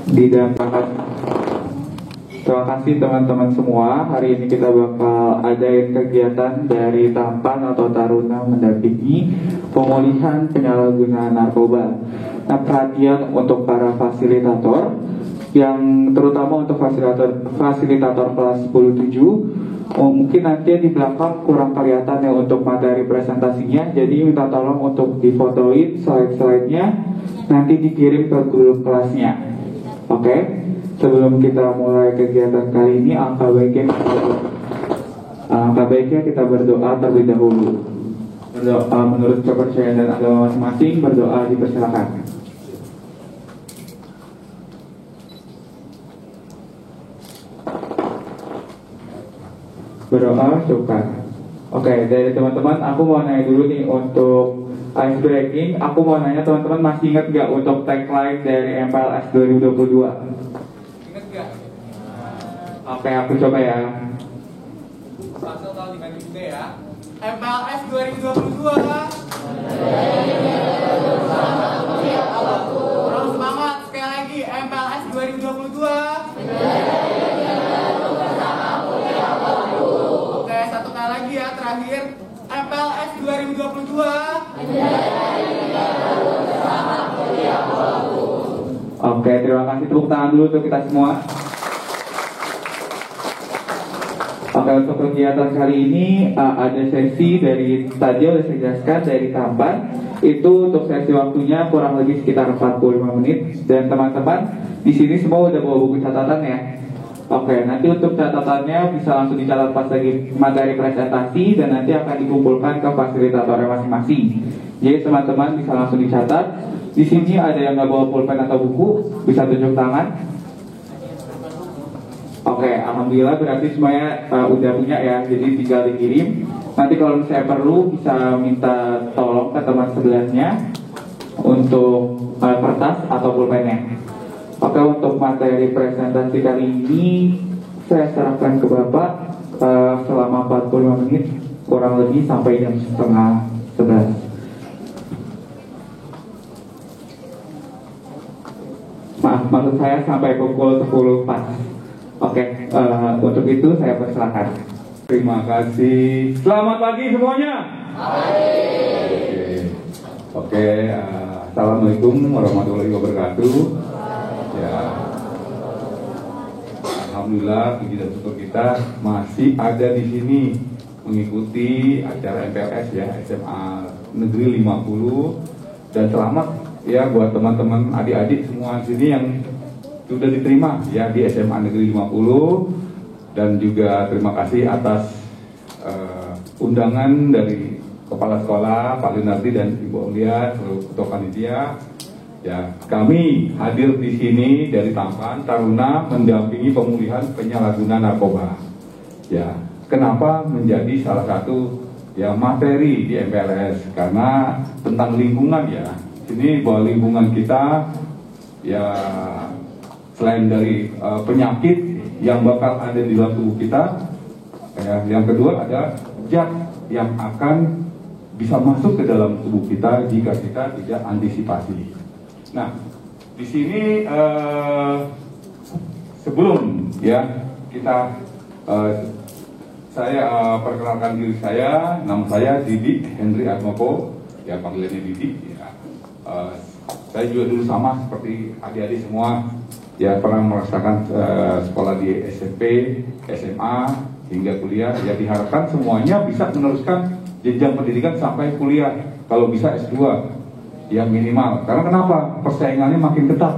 didampingi. Terima kasih teman-teman semua. Hari ini kita bakal adain kegiatan dari Tampan atau Taruna mendampingi pemulihan penyalahgunaan narkoba. Nah, perhatian untuk para fasilitator, yang terutama untuk fasilitator kelas 10-7. Mungkin nanti di belakang kurang kelihatan ya untuk materi presentasinya, jadi minta tolong untuk difotoin slide-slide-nya, nanti dikirim ke grup kelasnya. Oke? Sebelum kita mulai kegiatan kali ini, alangkah baiknya kita berdoa terlebih dahulu. Berdoa menurut kepercayaan dan agama masing-masing, berdoa dipersilakan. Berdoa syukur. Oke, dari teman-teman aku mau nanya dulu nih untuk ice breaking. Aku mau nanya teman-teman masih ingat gak untuk tagline dari MPLS 2022? Ingat gak? Oke, aku coba ya. MPLS 2022. Kurang semangat, sekali lagi MPLS 2022. Oke, satu kali lagi ya, terakhir MPLS 2022. Oke, terima kasih, tepuk tangan dulu untuk kita semua. Oke, untuk kegiatan kali ini ada sesi dari tadi sudah saya jelaskan dari Tampan. Itu untuk sesi waktunya kurang lebih sekitar 45 menit. Dan teman-teman di sini semua udah bawa buku catatan ya. Oke, nanti untuk catatannya bisa langsung dicatat pas lagi materi presentasi dan nanti akan dikumpulkan ke fasilitatornya masing-masing. Jadi teman-teman bisa langsung dicatat. Di sini ada yang nggak bawa pulpen atau buku, bisa tunjuk tangan. Oke, alhamdulillah berarti semuanya udah punya ya, jadi tinggal dikirim. Nanti kalau misalnya perlu bisa minta tolong ke teman sebelahnya untuk kertas atau pulpennya. Oke, untuk materi presentasi kali ini saya serahkan ke Bapak selama 45 menit kurang lebih sampai jam 10:30. Maksud saya sampai pukul 10 pas. Oke, untuk itu saya persilakan. Terima kasih. Selamat pagi semuanya. Oke, assalamualaikum warahmatullahi wabarakatuh. Ya, alhamdulillah puji dan syukur kita masih ada di sini mengikuti acara MPLS ya, SMA Negeri 50. Dan selamat ya buat teman-teman adik-adik semua sini yang sudah diterima ya di SMA Negeri 50, dan juga terima kasih atas undangan dari Kepala Sekolah Pak Linardi dan Ibu Aulia seluruh ketua panitia. Ya, kami hadir di sini dari Tampan Taruna mendampingi pemulihan penyalahguna narkoba. Ya, kenapa menjadi salah satu ya materi di MPLS? Karena tentang lingkungan ya. Ini bahwa lingkungan kita ya selain dari penyakit yang bakal ada di dalam tubuh kita, ya, yang kedua ada zat yang akan bisa masuk ke dalam tubuh kita jika kita tidak antisipasi. Nah, di sini sebelum ya kita saya perkenalkan diri saya, nama saya Didi Hendri Atmoko, ya panggilannya Didi. Ya. Saya juga dulu sama seperti adik-adik semua, ya pernah merasakan sekolah di SMP, SMA hingga kuliah. Ya diharapkan semuanya bisa meneruskan jenjang pendidikan sampai kuliah, kalau bisa S2 ya minimal. Karena kenapa? Persaingannya makin ketat.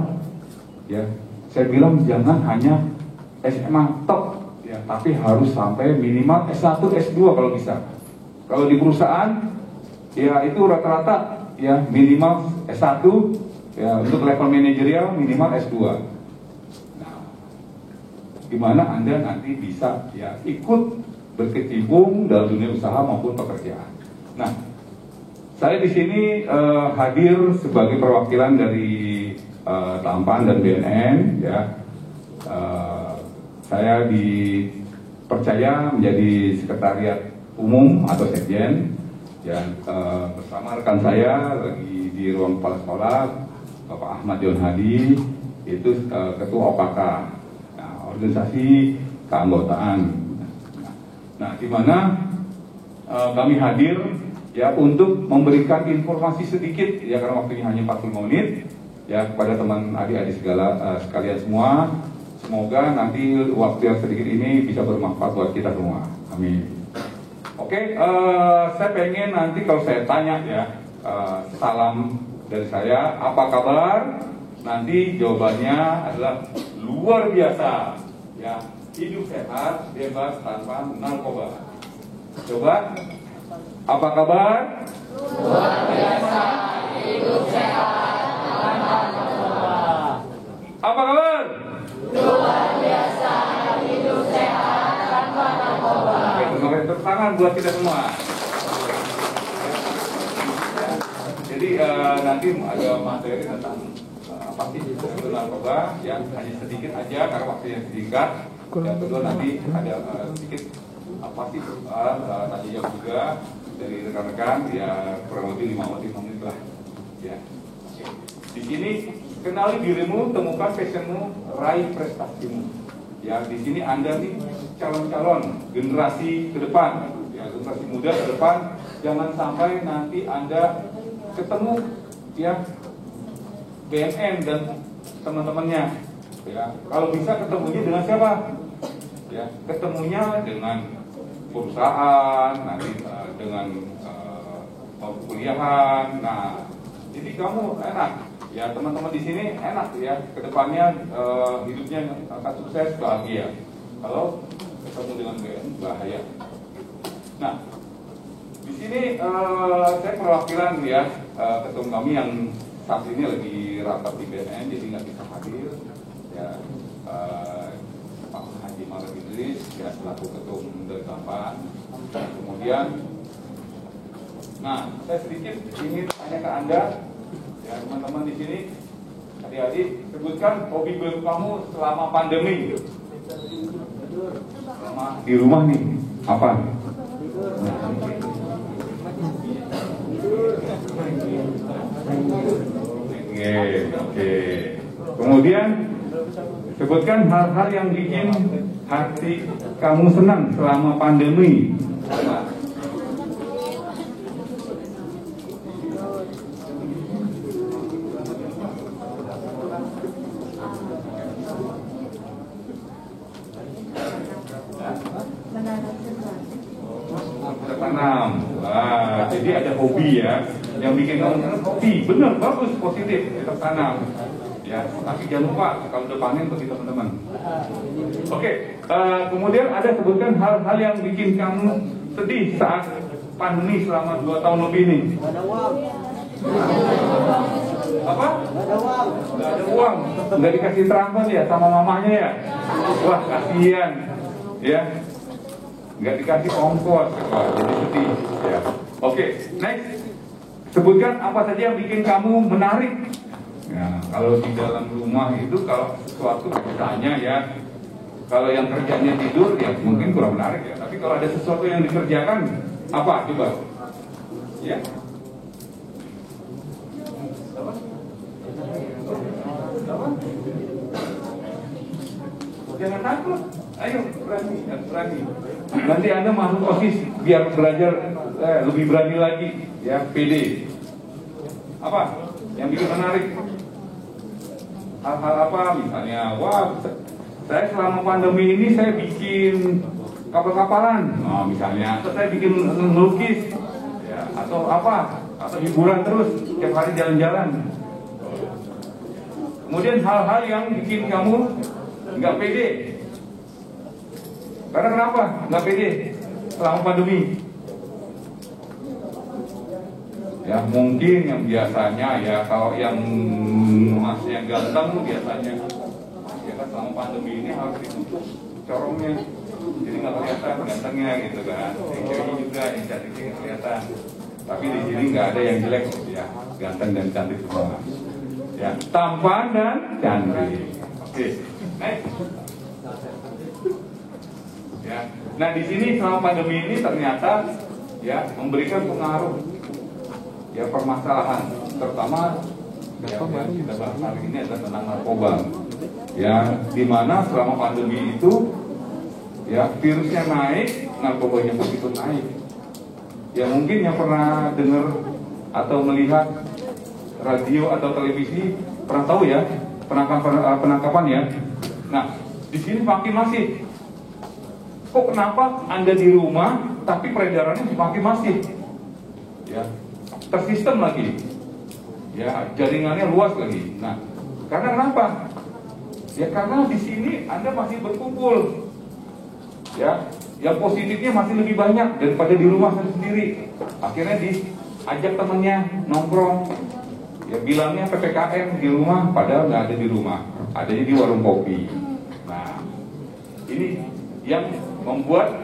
Ya, saya bilang jangan hanya SMA top, ya, tapi harus sampai minimal S1, S2 kalau bisa. Kalau di perusahaan, ya itu rata-rata ya minimal S1, ya untuk level manajerial minimal S2. Gimana Anda nanti bisa ya ikut berkecimpung dalam dunia usaha maupun pekerjaan. Nah, saya di sini hadir sebagai perwakilan dari Tampan dan BNN. Ya, saya dipercaya menjadi sekretariat umum atau sekjen. Ya, bersama rekan saya lagi di ruang kepala sekolah, Bapak Ahmad John Hadi, itu ketua OPK. Organisasi keanggotaan. Nah, di mana kami hadir ya untuk memberikan informasi sedikit ya karena waktunya hanya 45 menit ya kepada teman adik-adik sekalian semua. Semoga nanti waktu yang sedikit ini bisa bermanfaat buat kita semua. Amin. Oke, saya pengen nanti kalau saya tanya ya salam dari saya, apa kabar? Nanti jawabannya adalah luar biasa. Ya, hidup sehat, bebas tanpa narkoba. Coba, apa kabar? Luar biasa, hidup sehat tanpa narkoba. Apa kabar? Luar biasa, hidup sehat tanpa narkoba. Oke, terima kasih, tepuk tangan buat kita semua. Jadi nanti ada materi tentang pasti itu narkoba yang hanya sedikit aja karena waktunya singkat. Yang kedua nanti ada sedikit pasti tanya jawab juga dari rekan-rekan, ya kurang lebih 5 menit lah. Ya. Di sini kenali dirimu, temukan passionmu, raih prestasimu. Ya, di sini Anda nih calon-calon generasi ke depan, ya, generasi muda ke depan. Jangan sampai nanti Anda ketemu ya BNN dan teman-temannya. Ya, kalau bisa ketemunya dengan siapa? Ya, ketemunya dengan perusahaan, nanti dengan kuliahan. Nah, jadi kamu enak. Ya, teman-teman di sini enak ya. Kedepannya hidupnya akan sukses, bahagia. Kalau ketemu dengan BNN bahaya. Nah, di sini saya perwakilan ya ketum kami yang saat ini lagi rapat di BNN, jadi nggak bisa hadir. Ya, Pak Haji Maruf Idris ya selaku ketum dari Tampan. Kemudian, nah saya sedikit ingin tanya ke Anda, ya teman-teman di sini, adik-adik, sebutkan hobi baru kamu selama pandemi. Selama di rumah nih, apa? Oke. Kemudian sebutkan hal-hal yang bikin hati kamu senang selama pandemi. Bertanam. Jadi ada hobi ya, yang bikin kamu senang. Hobi, benar, bagus, positif, bertanam. Ya, tapi jangan lupa kalau udah panen bagi teman-teman. Oke, kemudian ada sebutkan hal-hal yang bikin kamu sedih saat pandemi selama 2 tahun lebih ini. Gak ada uang. Apa? Gak ada uang. Gak ada uang, nggak dikasih transfer ya sama mamanya ya. Wah, kasihan, ya. Nggak dikasih ongkos, wah, jadi sedih. Ya. Oke, next. Sebutkan apa saja yang bikin kamu menarik. Ya, kalau di dalam rumah itu kalau sesuatu misalnya ya, kalau yang kerjanya tidur ya mungkin kurang menarik ya. Tapi kalau ada sesuatu yang dikerjakan, apa coba? Ya. Jangan takut, ayo berani. Nanti Anda masuk OSIS biar belajar lebih berani lagi, ya PD. Apa yang bikin menarik? Hal-hal apa misalnya, wah saya selama pandemi ini saya bikin kapal-kapalan, nah, misalnya, atau saya bikin melukis, ya, atau apa, atau hiburan terus tiap hari jalan-jalan. Kemudian hal-hal yang bikin kamu nggak pede. Karena kenapa nggak pede selama pandemi? Ya mungkin yang biasanya ya kalau yang masnya ganteng biasanya ya kan selama pandemi ini harus ditutup corongnya, jadi nggak kelihatan gantengnya gitu kan. Yang ceweknya juga yang cantiknya nggak kelihatan. Tapi di sini nggak ada yang jelek ya, ganteng dan cantik semua. Ya tampan dan cantik. Oke, next. Ya, nah di sini selama pandemi ini ternyata ya memberikan pengaruh. Ya permasalahan, terutama ya, yang kita bahas hari ini adalah tentang narkoba. Ya, di mana selama pandemi itu ya virusnya naik, narkobanya pun ikut naik. Ya mungkin yang pernah dengar atau melihat radio atau televisi pernah tahu ya penangkapan ya. Nah, di sini makin masif. Kok kenapa Anda di rumah tapi peredarannya semakin masif? Ya. Tersistem lagi, ya jaringannya luas lagi. Nah, karena kenapa? Ya karena di sini Anda masih berkumpul, ya, yang positifnya masih lebih banyak daripada di rumah sendiri. Akhirnya diajak temennya nongkrong, ya bilangnya PPKM di rumah, padahal nggak ada di rumah, adanya di warung kopi. Nah, ini yang membuat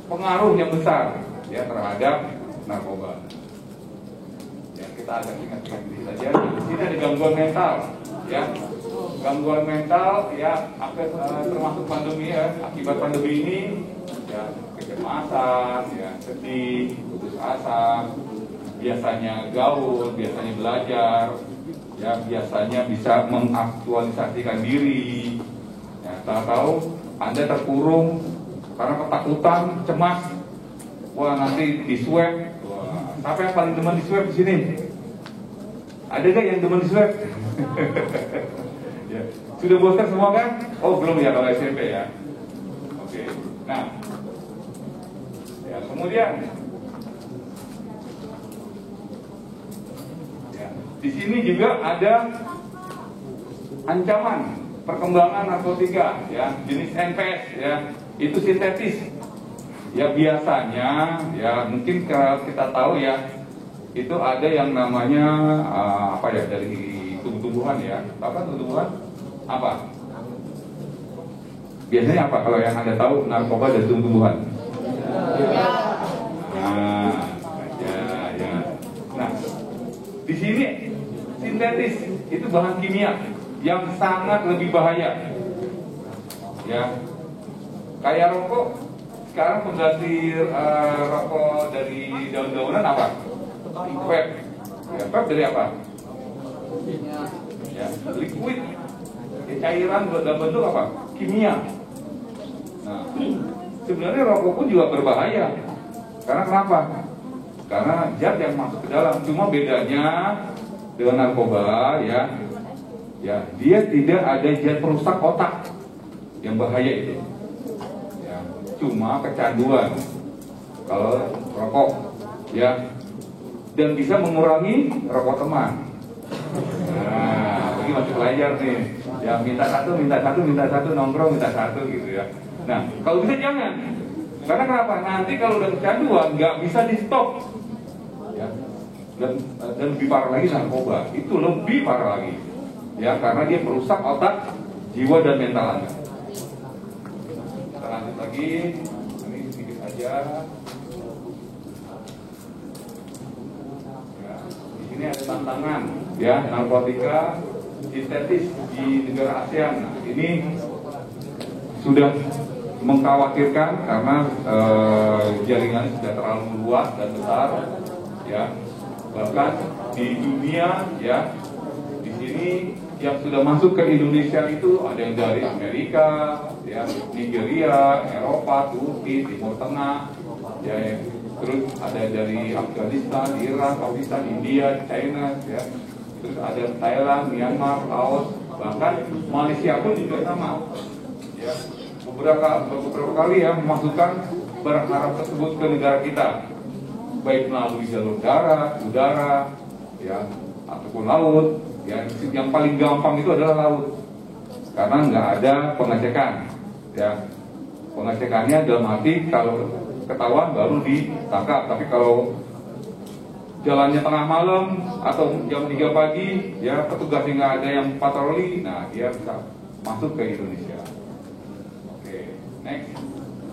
pengaruh yang besar ya terhadap narkoba. Kita agak ingat-ingat diri saja. Di sini ada gangguan mental, ya, gangguan mental, ya, termasuk pandemi ya, akibat pandemi ini, ya, kecemasan, ya, sedih, putus asa, biasanya gaul, biasanya belajar, ya, biasanya bisa mengaktualisasikan diri. Ya, tahu Anda terkurung karena ketakutan, cemas. Wah, nanti di swab. Wah, siapa yang paling demen di swab di sini? Ada nggak yang demen di swab? Ya. Sudah booster semua kan? Oh, belum ya kalau SMP ya. Oke. Nah, ya, kemudian ya, di sini juga ada ancaman perkembangan narkotika, ya, jenis NPS, ya, itu sintetis. Ya, biasanya, ya, mungkin kalau kita tahu ya, itu ada yang namanya apa ya, dari tumbuh-tumbuhan, ya. Apa tumbuh-tumbuhan? Apa? Biasanya apa kalau yang Anda tahu narkoba dari tumbuh-tumbuhan? Nah, ya. Nah, di sini sintetis itu bahan kimia yang sangat lebih bahaya. Ya, kayak rokok sekarang pengganti rokok dari daun-daunan apa? Vape. Ya, vape dari apa? Ya, liquid. Ya, cairan dalam bentuk apa? Kimia. Nah, sebenarnya rokok pun juga berbahaya. Karena kenapa? Karena zat yang masuk ke dalam. Cuma bedanya dengan narkoba, ya, dia tidak ada zat perusak otak yang bahaya itu. Ya, cuma kecanduan kalau rokok, ya, dan bisa mengurangi rokok teman. Nah, bagi masih pelajar nih, ya, minta satu, nongkrong minta satu gitu ya. Nah, kalau bisa jangan. Karena kenapa? Nanti kalau udah kecanduan nggak bisa di stop. Ya. Dan lebih parah lagi narkoba, itu lebih parah lagi. Ya, karena dia merusak otak, jiwa dan mental Anda. Kita lanjut lagi, ini sedikit aja. Ya, di sini ada tantangan, ya, narkotika sintetis di negara ASEAN. Nah, ini sudah mengkhawatirkan karena jaringannya sudah terlalu luas dan besar, ya. Bahkan di dunia, ya, di sini yang sudah masuk ke Indonesia itu ada yang dari Amerika, ya, Nigeria, Eropa, Turki, Timur Tengah, ya, terus ada dari Afghanistan, Iran, Pakistan, India, China, ya, terus ada Thailand, Myanmar, Laos, bahkan Malaysia pun juga sama, ya. Beberapa kali ya memasukkan barang haram tersebut ke negara kita, baik melalui jalur darat, udara, ya, ataupun laut. Ya, yang paling gampang itu adalah laut, karena nggak ada pengecekan. Ya, pengecekannya dalam arti kalau ketahuan baru ditangkap. Tapi kalau jalannya tengah malam atau jam 3 pagi, ya, petugasnya nggak ada yang patroli, nah dia bisa masuk ke Indonesia. Next.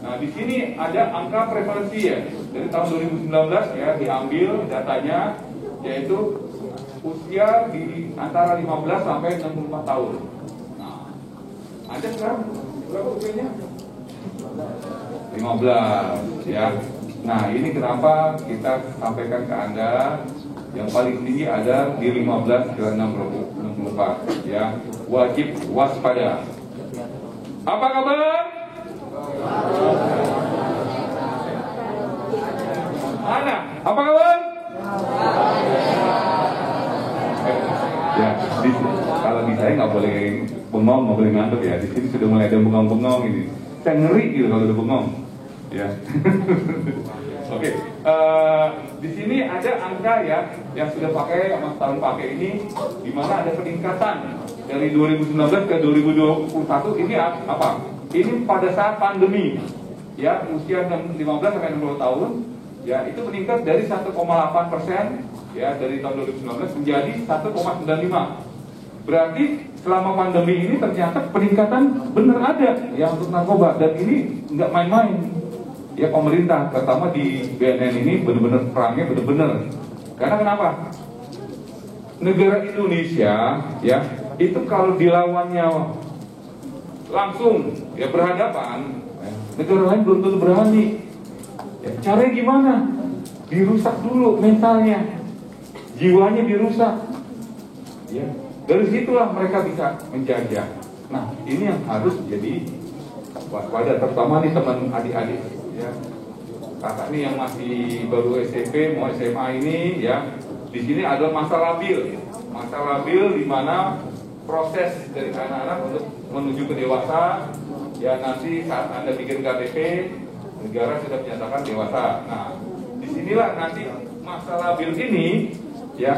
Nah, di sini ada angka prevalensi, ya, dari tahun 2019, ya, diambil datanya, yaitu usia di antara 15 sampai 64 tahun. Nah, ada sekarang berapa usianya? 15, ya. Nah, ini kenapa kita sampaikan ke Anda yang paling tinggi ada di 15 ke 64, ya. Wajib waspada. Apa kabar? Mana? Apa kabar? Ya, kalau di saya nggak boleh bengong, nggak boleh ngantuk, ya. Di sini sudah mulai ada bengong-bengong ini. Saya ngeri gitu kalau udah bengong, ya. Oke, di sini ada angka, ya, yang sudah pakai Mas tahun pakai ini, di mana ada peningkatan dari 2019 ke 2021. Ini apa? Ini pada saat pandemi, ya, usia 15 sampai 60 tahun, ya, itu meningkat dari 1,8%, ya, dari tahun 2019 menjadi 1,95. Berarti selama pandemi ini ternyata peningkatan benar ada, ya, untuk narkoba, dan ini nggak main-main. Ya, pemerintah terutama di BNN ini benar-benar perangnya benar-benar. Karena kenapa? Negara Indonesia, ya, itu kalau dilawannya langsung, ya, berhadapan, negara lain belum tentu berani. Ya, caranya gimana? Dirusak dulu mentalnya, jiwanya dirusak. Ya, dari situlah mereka bisa menjajah. Nah, ini yang harus jadi waspada, terutama nih teman adik-adik. Ya, kakak nih yang masih baru SMP mau SMA ini, ya, di sini ada masa labil di mana proses dari anak-anak untuk menuju ke dewasa. Ya, nanti saat Anda bikin KTP, negara sudah menyatakan dewasa. Nah, disinilah nanti masa labil ini, ya,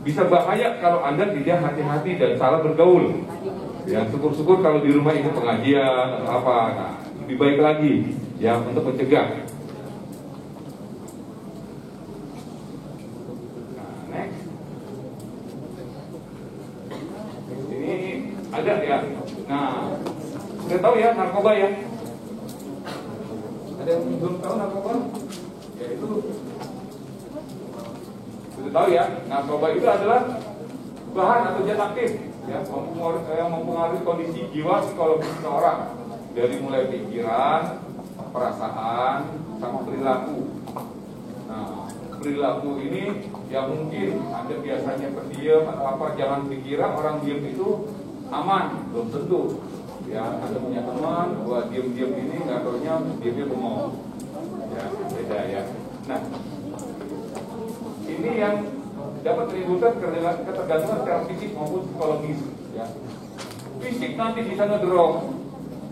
bisa bahaya kalau Anda tidak hati-hati dan salah bergaul. Ya, syukur-syukur kalau di rumah ikut pengajian atau apa. Nah, lebih baik lagi, ya, untuk mencegah. Ada ya. Nah, sudah tahu ya narkoba ya? Ada yang belum tahu narkoba? Ya itu sudah tahu ya. Narkoba itu adalah bahan atau zat aktif ya, yang mempengaruhi kondisi jiwa psikologis seseorang, dari mulai pikiran, perasaan, sama perilaku. Nah, perilaku ini yang mungkin Anda biasanya pendiam atau apa, jangan dikira orang diam itu aman, belum tentu. Ya, Anda punya teman buat diam-diam ini, nggak taunya diamnya bengong. Ya, beda ya. Nah, ini yang dapat menimbulkan ketergantungan secara fisik maupun psikologis. Ya, fisik nanti bisa ngedrop,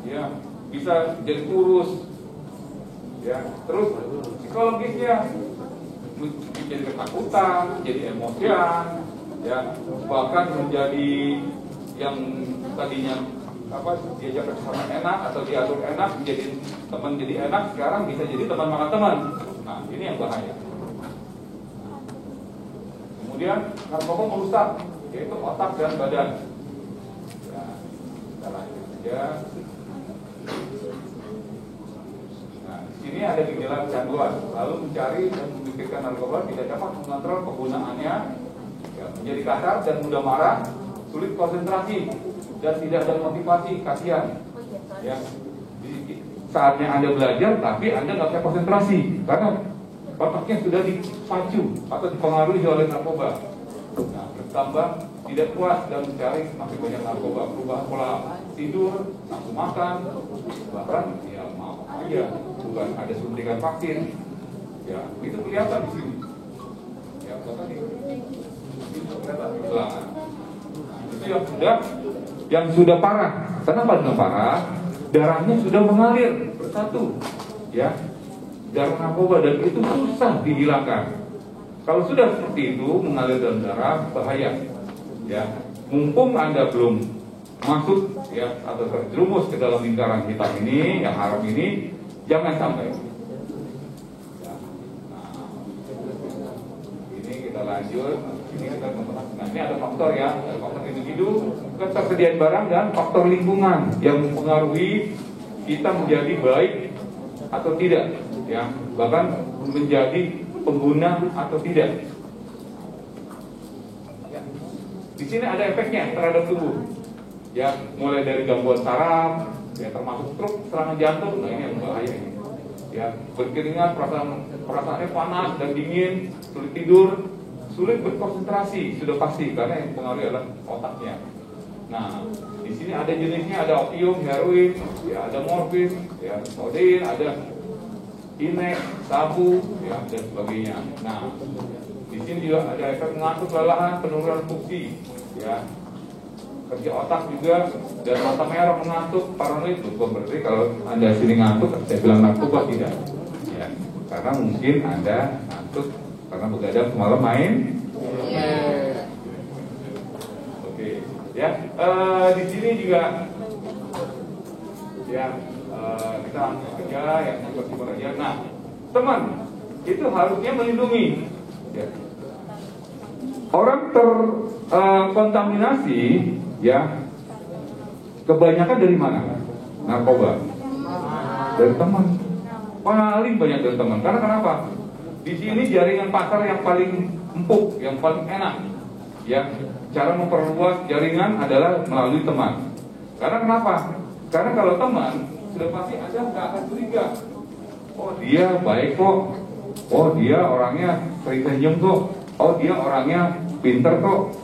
ya, bisa jadi kurus. Ya, terus psikologisnya jadi ketakutan, jadi emosian, ya, bahkan menjadi yang tadinya apa, diajak bersama enak atau diatur enak, menjadi teman jadi enak, sekarang bisa jadi teman makan teman. Nah, ini yang bahaya. Kemudian narkoba merusak, yaitu otak dan badan. Ya, kita lanjut saja. Nah, di sini ada gejala kecanduan, lalu mencari dan memikirkan narkoba, tidak dapat mengontrol penggunaannya, ya, menjadi kasar dan mudah marah, sulit konsentrasi dan tidak ada motivasi, kasihan. Ya, saatnya Anda belajar, tapi Anda nggak bisa konsentrasi karena otaknya sudah dipacu atau dipengaruhi oleh narkoba. Nah, bertambah tidak puas dan mencari semakin banyak narkoba, perubahan pola tidur, nafsu makan, bahkan ya mau aja, bukan ada suntikan vaksin. Ya, itu kelihatan di sini. Ya, bahkan itu kelihatan di belakang. Itu yang sudah parah. Kenapa sudah parah? Darahnya sudah mengalir bersatu, ya, darah narkoba, dan itu susah dihilangkan. Kalau sudah seperti itu mengalir dalam darah, bahaya. Ya, mumpung Anda belum masuk, ya, atau terjerumus ke dalam lingkaran hitam ini, yang haram ini, jangan sampai. Ya. Nah, ini kita lanjut. Nah, ini ada faktor ya, ada faktor individu, ketersediaan barang, dan faktor lingkungan yang mempengaruhi kita menjadi baik atau tidak, ya, bahkan menjadi pengguna atau tidak. Ya. Di sini ada efeknya terhadap tubuh, ya, mulai dari gangguan saraf, ya, termasuk stroke, serangan jantung. Nah, ini yang berbahaya ini. Ya, berkeringat, perasaannya panas dan dingin, sulit tidur, sulit berkonsentrasi, sudah pasti karena yang pengaruh adalah otaknya. Nah, di sini ada jenisnya, ada opium, heroin, ya, ada morfin, ya, kodein, ada inek, sabu, ya, dan sebagainya. Nah, di sini juga ada efek mengantuk, kelelahan, penurunan fungsi, ya, kerja otak juga, dan mata merah, mengantuk, paranoid. Bukan berarti kalau Anda sini ngantuk, saya bilang narkoba, tidak. Ya, karena mungkin Anda ngantuk karena begadang semalam main. Oke, ya. Di sini juga, ya, kita langsung aja, ya, seperti aja. Nah, teman, itu harusnya melindungi. Ya. Orang terkontaminasi, ya, kebanyakan dari mana? Narkoba. Dari teman. Paling banyak dari teman. Karena kenapa? Di sini jaringan pasar yang paling empuk, yang paling enak. Ya, cara memperluas jaringan adalah melalui teman. Karena kenapa? Karena kalau teman, sudah pasti Anda nggak akan curiga. oh dia baik kok, oh dia orangnya sering senyum kok, oh dia orangnya pinter kok.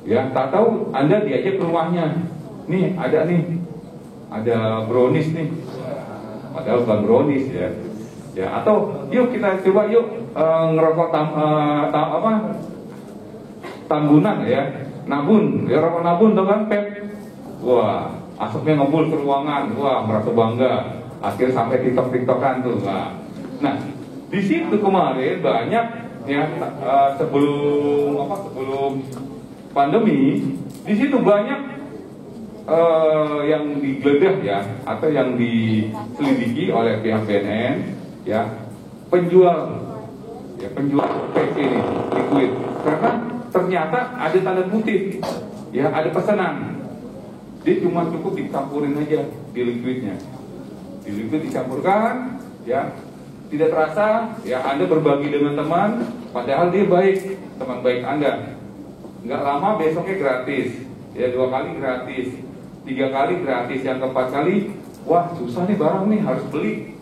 Ya, tak tahu Anda diajak ke rumahnya, nih ada brownies nih, padahal bukan brownies ya. Ya, atau yuk kita coba ngerokok tambunan ya, nabun, ya rokok nabun tuh kan Pep. Wah, asapnya ngebul ke ruangan, wah merasa bangga. Akhir sampai tiktokan tuh. Nah, di situ kemarin banyak ya sebelum pandemi, di situ banyak yang digeledah ya, atau yang diselidiki oleh pihak BNN ya, penjual PC ini liquid, karena ternyata ada tanda kutip ya, ada pesanan. Dia cuma cukup dicampurin aja di liquidnya. Di liquid dicampurkan, ya tidak terasa, ya Anda berbagi dengan teman, padahal dia baik, teman baik Anda. Nggak lama besoknya gratis, ya 2 kali gratis, 3 kali gratis, yang keempat kali, wah susah nih barang nih harus beli.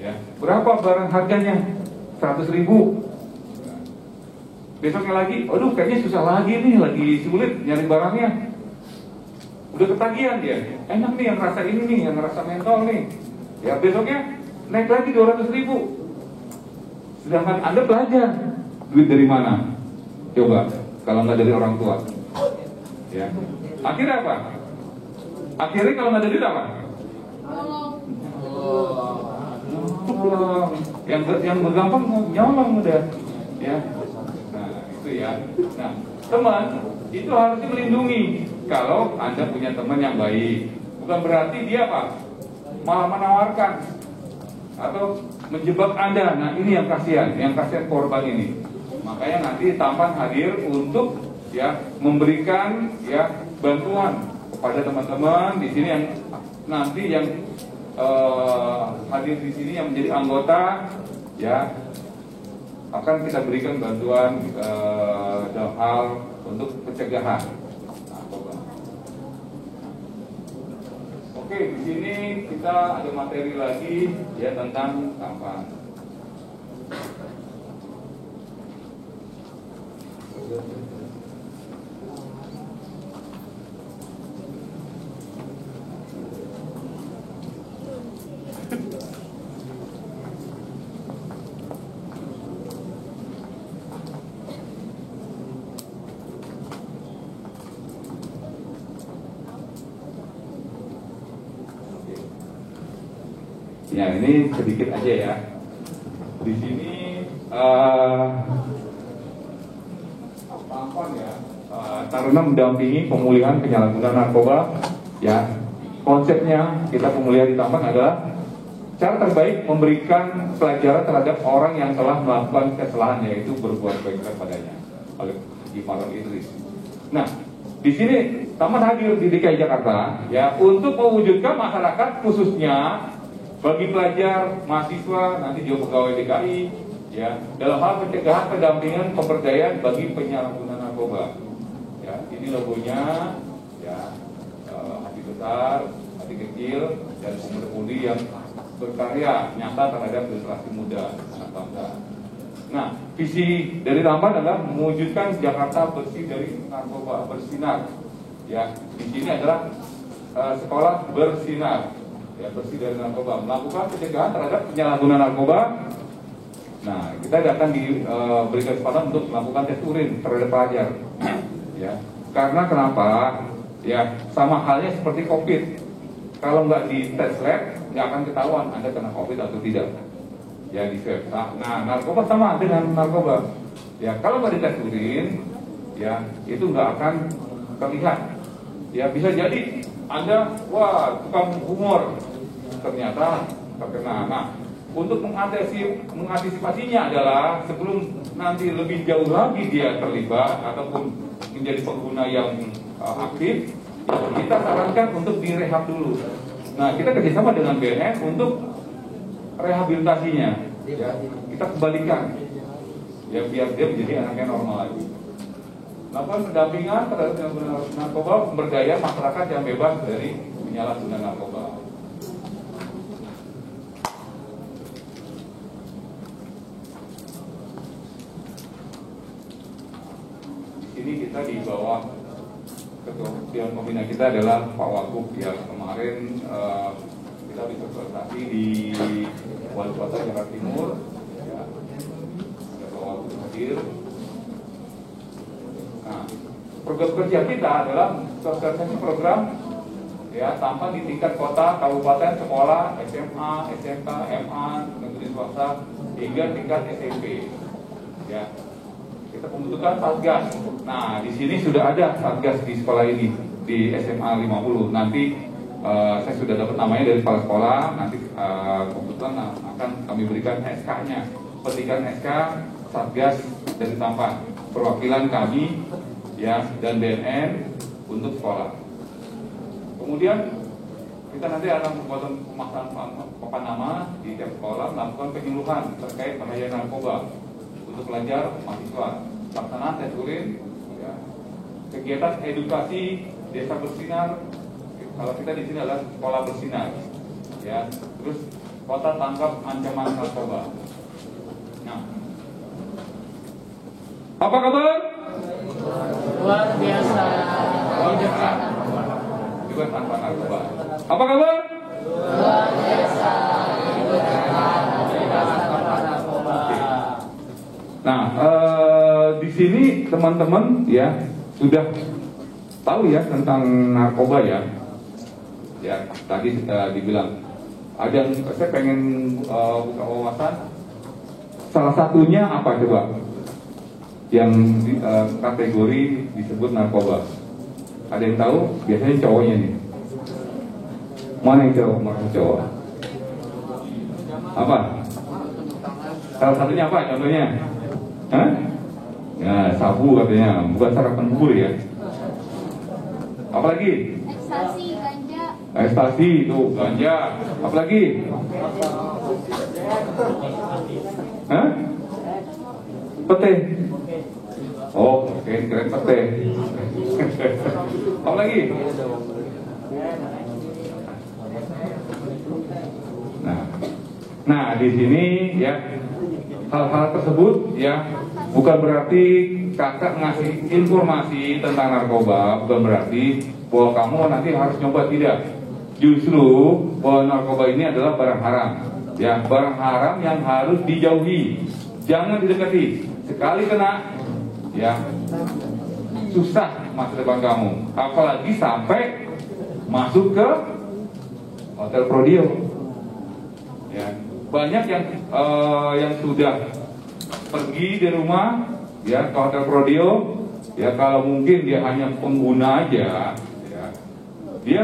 Ya, berapa barang harganya? 100.000. Besoknya lagi, aduh kayaknya susah lagi nih, lagi sulit nyari barangnya. Udah ketagihan dia, enak nih yang rasa ini nih, yang rasa mentol nih. Ya besoknya naik lagi 200.000. Sedangkan Anda belajar, duit dari mana? Coba, kalau nggak dari orang tua. Ya, akhirnya apa? Akhirnya kalau nggak ada duit apa? Yang gampang nyolong udah. Ya, nah itu ya. Nah teman itu harusnya melindungi. Kalau Anda punya teman yang baik, bukan berarti dia apa? Malah menawarkan atau menjebak Anda. Nah ini yang kasihan korban ini. Makanya nanti Tampan hadir untuk ya memberikan ya bantuan kepada teman-teman di sini yang nanti yang hadir di sini yang menjadi anggota ya, akan kita berikan bantuan dalam hal untuk pencegahan. Oke, di sini kita ada materi lagi ya tentang Tampan. Ya ini sedikit aja ya. Di sini Tampan ya, Taruna mendampingi pemulihan penyalahgunaan narkoba. Ya, konsepnya kita pemulihan di Tampan adalah cara terbaik memberikan pelajaran terhadap orang yang telah melakukan kesalahan, yaitu berbuat baik kepadanya, oleh Imam Idris. Nah, di sini Tampan hadir di DKI Jakarta ya untuk mewujudkan masyarakat, khususnya bagi pelajar, mahasiswa, nanti juga pegawai DKI ya, dalam hal pencegahan, pendampingan, pemberdayaan bagi penyalahguna narkoba. Ya, ini logonya ya, hati besar, hati kecil, dan pemuda-pemudi yang berkarya nyata terhadap generasi muda anak bangsa. Nah, visi dari Tampan adalah mewujudkan Jakarta bersih dari narkoba, bersinar. Ya, di sini adalah sekolah bersinar. Ya, bersih dari narkoba, melakukan pencegahan terhadap penyalahgunaan narkoba. Nah, kita akan diberikan kesempatan untuk melakukan tes urin terhadap pelajar. Ya, karena kenapa? Ya, sama halnya seperti COVID. Kalau nggak di tes lab, nggak akan ketahuan Anda kena COVID atau tidak. Ya, di swab. Nah, narkoba sama dengan narkoba. Ya, kalau nggak di tes urin, ya itu nggak akan terlihat. Ya, bisa jadi Anda, wah, tukang humor, ternyata terkena. Nah, untuk mengantisipasinya adalah sebelum nanti lebih jauh lagi dia terlibat ataupun menjadi pengguna yang aktif, ya, kita sarankan untuk direhab dulu. Nah, kita kerjasama dengan BNN untuk rehabilitasinya. Ya, kita kembalikan, ya biar dia menjadi anak yang normal lagi. Lakukan pendampingan terhadap penyalahgunaan narkoba, pemberdayaan masyarakat yang bebas dari penyalahgunaan narkoba. kita di bawah ketua Dewan Pembina kita adalah Pak Wagub yang kemarin kita bisa berprestasi di Wali Kota Jakarta Timur, ya. Ada Pak Wagub hadir. Nah, program kerja kita adalah sosialisasi program ya tampak di tingkat kota, kabupaten, sekolah, SMA, SMK, MA, negeri swasta hingga tingkat SMP. Ya, kita pembentukan satgas. Nah, di sini sudah ada satgas di sekolah ini di SMA 50. Nanti saya sudah dapat namanya dari kepala sekolah. Nanti kebetulan akan kami berikan SK-nya, petikan SK satgas dari Tampan, perwakilan kami ya dan BNN untuk sekolah. Kemudian kita nanti akan membuat papan nama di tiap sekolah, melakukan penyuluhan terkait bahaya narkoba untuk pelajar mahasiswa. Pelaksanaan tes urin, ya. Kegiatan edukasi desa bersinar. Kalau kita di sini adalah sekolah bersinar, ya. Terus kota tangkap ancaman narkoba. Nah, apa kabar? Luar biasa. Juga tanpa narkoba. Apa kabar? Luar biasa. Nah, di sini teman-teman ya sudah tahu ya tentang narkoba ya. Ya, tadi dibilang ada yang saya pengen buka wawasan. Salah satunya apa coba? Yang kategori disebut narkoba. Ada yang tahu? Biasanya cowoknya nih. Mana yang cowok? Mana yang cowok? Apa? Salah satunya apa contohnya? Hah? Ya, sabu katanya, bukan sarapan bubur ya. Apalagi? Ekstasi, ganja. Ekstasi itu ganja. Apalagi? Hah? Pete. Oh, oke, keren pete. Apalagi? Nah, di sini ya hal-hal tersebut ya bukan berarti kakak ngasih informasi tentang narkoba, bukan berarti bahwa kamu nanti harus nyoba, tidak. Justru bahwa narkoba ini adalah barang haram, ya barang haram yang harus dijauhi, jangan didekati. Sekali kena, ya susah masa depan kamu, apalagi sampai masuk ke Hotel Prodio. Ya, banyak yang sudah pergi di rumah ya ke Hotel Prodio ya, kalau mungkin dia hanya pengguna aja ya, dia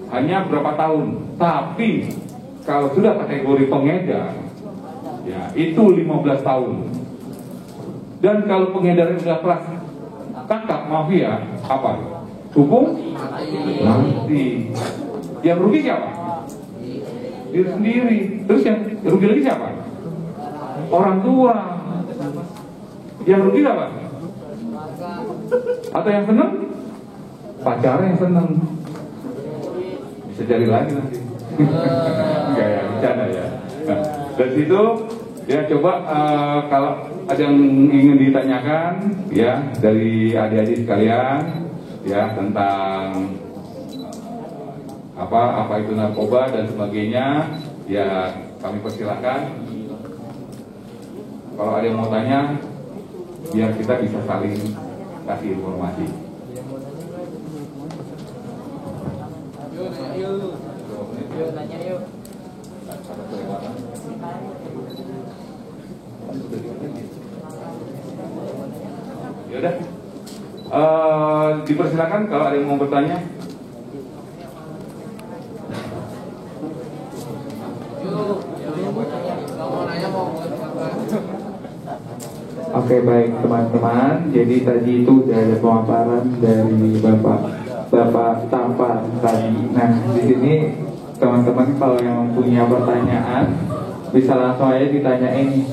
hanya berapa tahun, tapi kalau sudah kategori pengedar ya itu 15 tahun. Dan kalau pengedar sudah kelas kakap mafia apa? Hukum mati. Yang rugi siapa? Diri sendiri. Terus yang rugi lagi siapa? Orang tua. Yang rugi apa? Atau yang seneng? Pacarnya yang seneng. Bisa jadi lagi nanti. Enggak ya, bercanda ya. Nah, dari situ ya coba kalau ada yang ingin ditanyakan ya dari adik-adik sekalian ya tentang apa itu narkoba dan sebagainya, ya kami persilahkan. Kalau ada yang mau tanya, biar kita bisa saling kasih informasi. Yuk, nanya yuk. Yaudah, dipersilakan kalau ada yang mau bertanya. Oke, baik teman-teman. Jadi tadi itu udah ada pemaparan dari Bapak Tampan tadi. Nah, di sini teman-teman kalau yang punya pertanyaan bisa langsung aja ditanyain,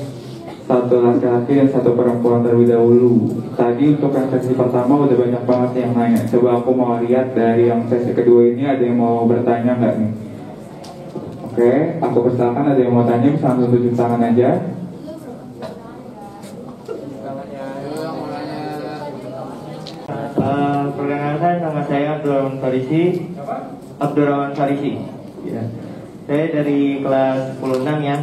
satu laki-laki dan satu perempuan terlebih dahulu. Tadi untuk yang sesi pertama udah banyak banget yang nanya. Coba aku mau lihat dari yang sesi kedua ini ada yang mau bertanya nggak nih? Oke, aku persilakan, ada yang mau tanya bisa langsung tunjuk tangan aja. saya Abdurrahman Farisi. Ya. Saya dari kelas 10 ya.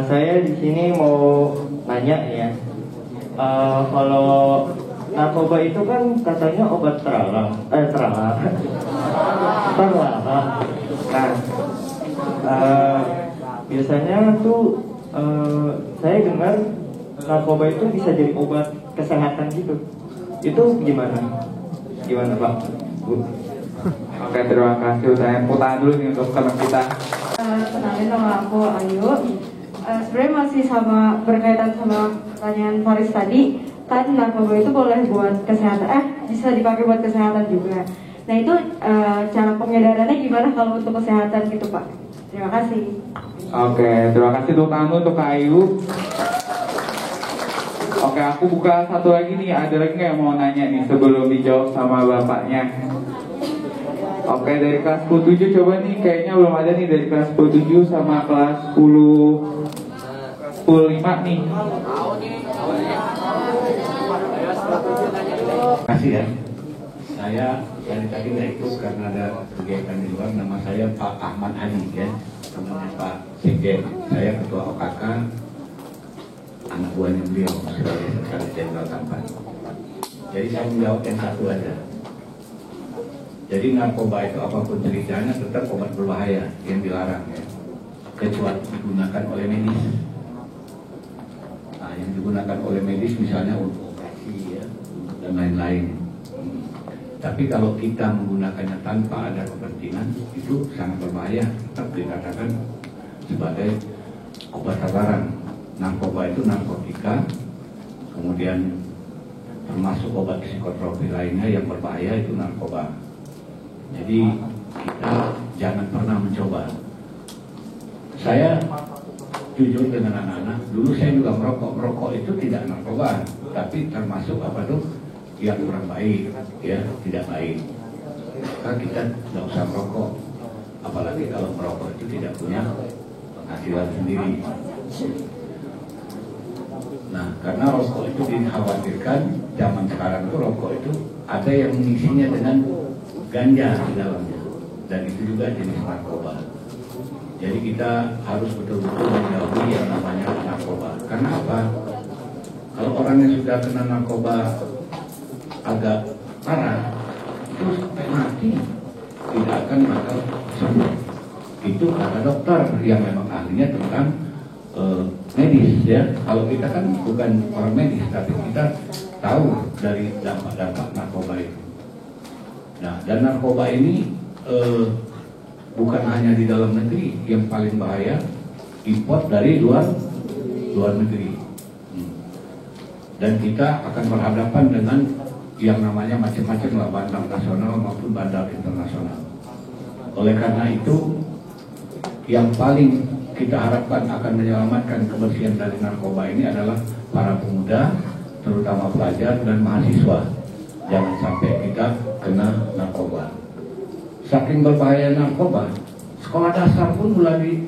Saya di sini mau nanya ya. Kalau narkoba itu kan katanya obat terlarang. Nah, biasanya tuh saya dengar narkoba itu bisa jadi obat kesehatan gitu. Itu gimana? Gimana Pak? Bu? Oke, terima kasih. Saya putar dulu nih untuk teman kita. Kenalin nama aku Ayu. Sebenarnya masih berkaitan sama pertanyaan Faris tadi. Kan narkoba itu boleh buat kesehatan, bisa dipakai buat kesehatan juga. Nah itu cara pengedarannya gimana kalau untuk kesehatan gitu Pak? Terima kasih. Oke, terima kasih untuk Kak Ayu. Oke, aku buka satu lagi nih. Ada lagi nggak yang mau nanya nih sebelum dijawab sama bapaknya? Oke, dari kelas 17 coba nih. Kayaknya belum ada nih dari kelas 17 sama kelas 10 5 nih. Terima kasih ya. Saya dari tadi nggak ikut karena ada kegiatan di luar. Nama saya Pak Ahmad Hadi ya, temannya Pak Sekjen. Saya ketua OKK, anak buahnya beliau sebagai sekretaris jenderal Tampan. Jadi saya menjawab yang satu aja. Jadi narkoba itu apapun ceritanya tetap obat berbahaya yang dilarang ya, kecuali digunakan oleh medis. Nah, yang digunakan oleh medis misalnya untuk operasi ya dan lain-lain. Tapi kalau kita menggunakannya tanpa ada kepentingan itu sangat berbahaya. Tetap dikatakan sebagai obat terlarang. Narkoba itu narkotika, kemudian termasuk obat psikotropi lainnya yang berbahaya itu narkoba. Jadi kita jangan pernah mencoba. Saya jujur dengan anak-anak, dulu saya juga merokok itu tidak narkoba, tapi termasuk apa tuh yang kurang baik, ya tidak baik. Maka kita tidak usah merokok, apalagi kalau merokok itu tidak punya penghasilan sendiri. Nah, karena rokok itu dikhawatirkan zaman sekarang itu rokok itu ada yang mengisinya dengan ganja di dalamnya, dan itu juga jenis narkoba. Jadi kita harus betul-betul menjauhi yang namanya narkoba. Karena apa? Kalau orang yang sudah kena narkoba agak parah, itu sampai mati tidak akan bakal sembuh. Itu kata dokter yang memang ahlinya tentang medis ya. Kalau kita kan bukan orang medis, tapi kita tahu dari dampak-dampak narkoba itu. Nah, dan narkoba ini bukan hanya di dalam negeri yang paling bahaya, import dari luar negeri. Dan kita akan berhadapan dengan yang namanya macam-macam lah, bandar nasional maupun bandar internasional. Oleh karena itu, yang paling kita harapkan akan menyelamatkan kebersihan dari narkoba ini adalah para pemuda, terutama pelajar dan mahasiswa. Jangan sampai kita kena narkoba. Saking berbahaya narkoba, sekolah dasar pun mulai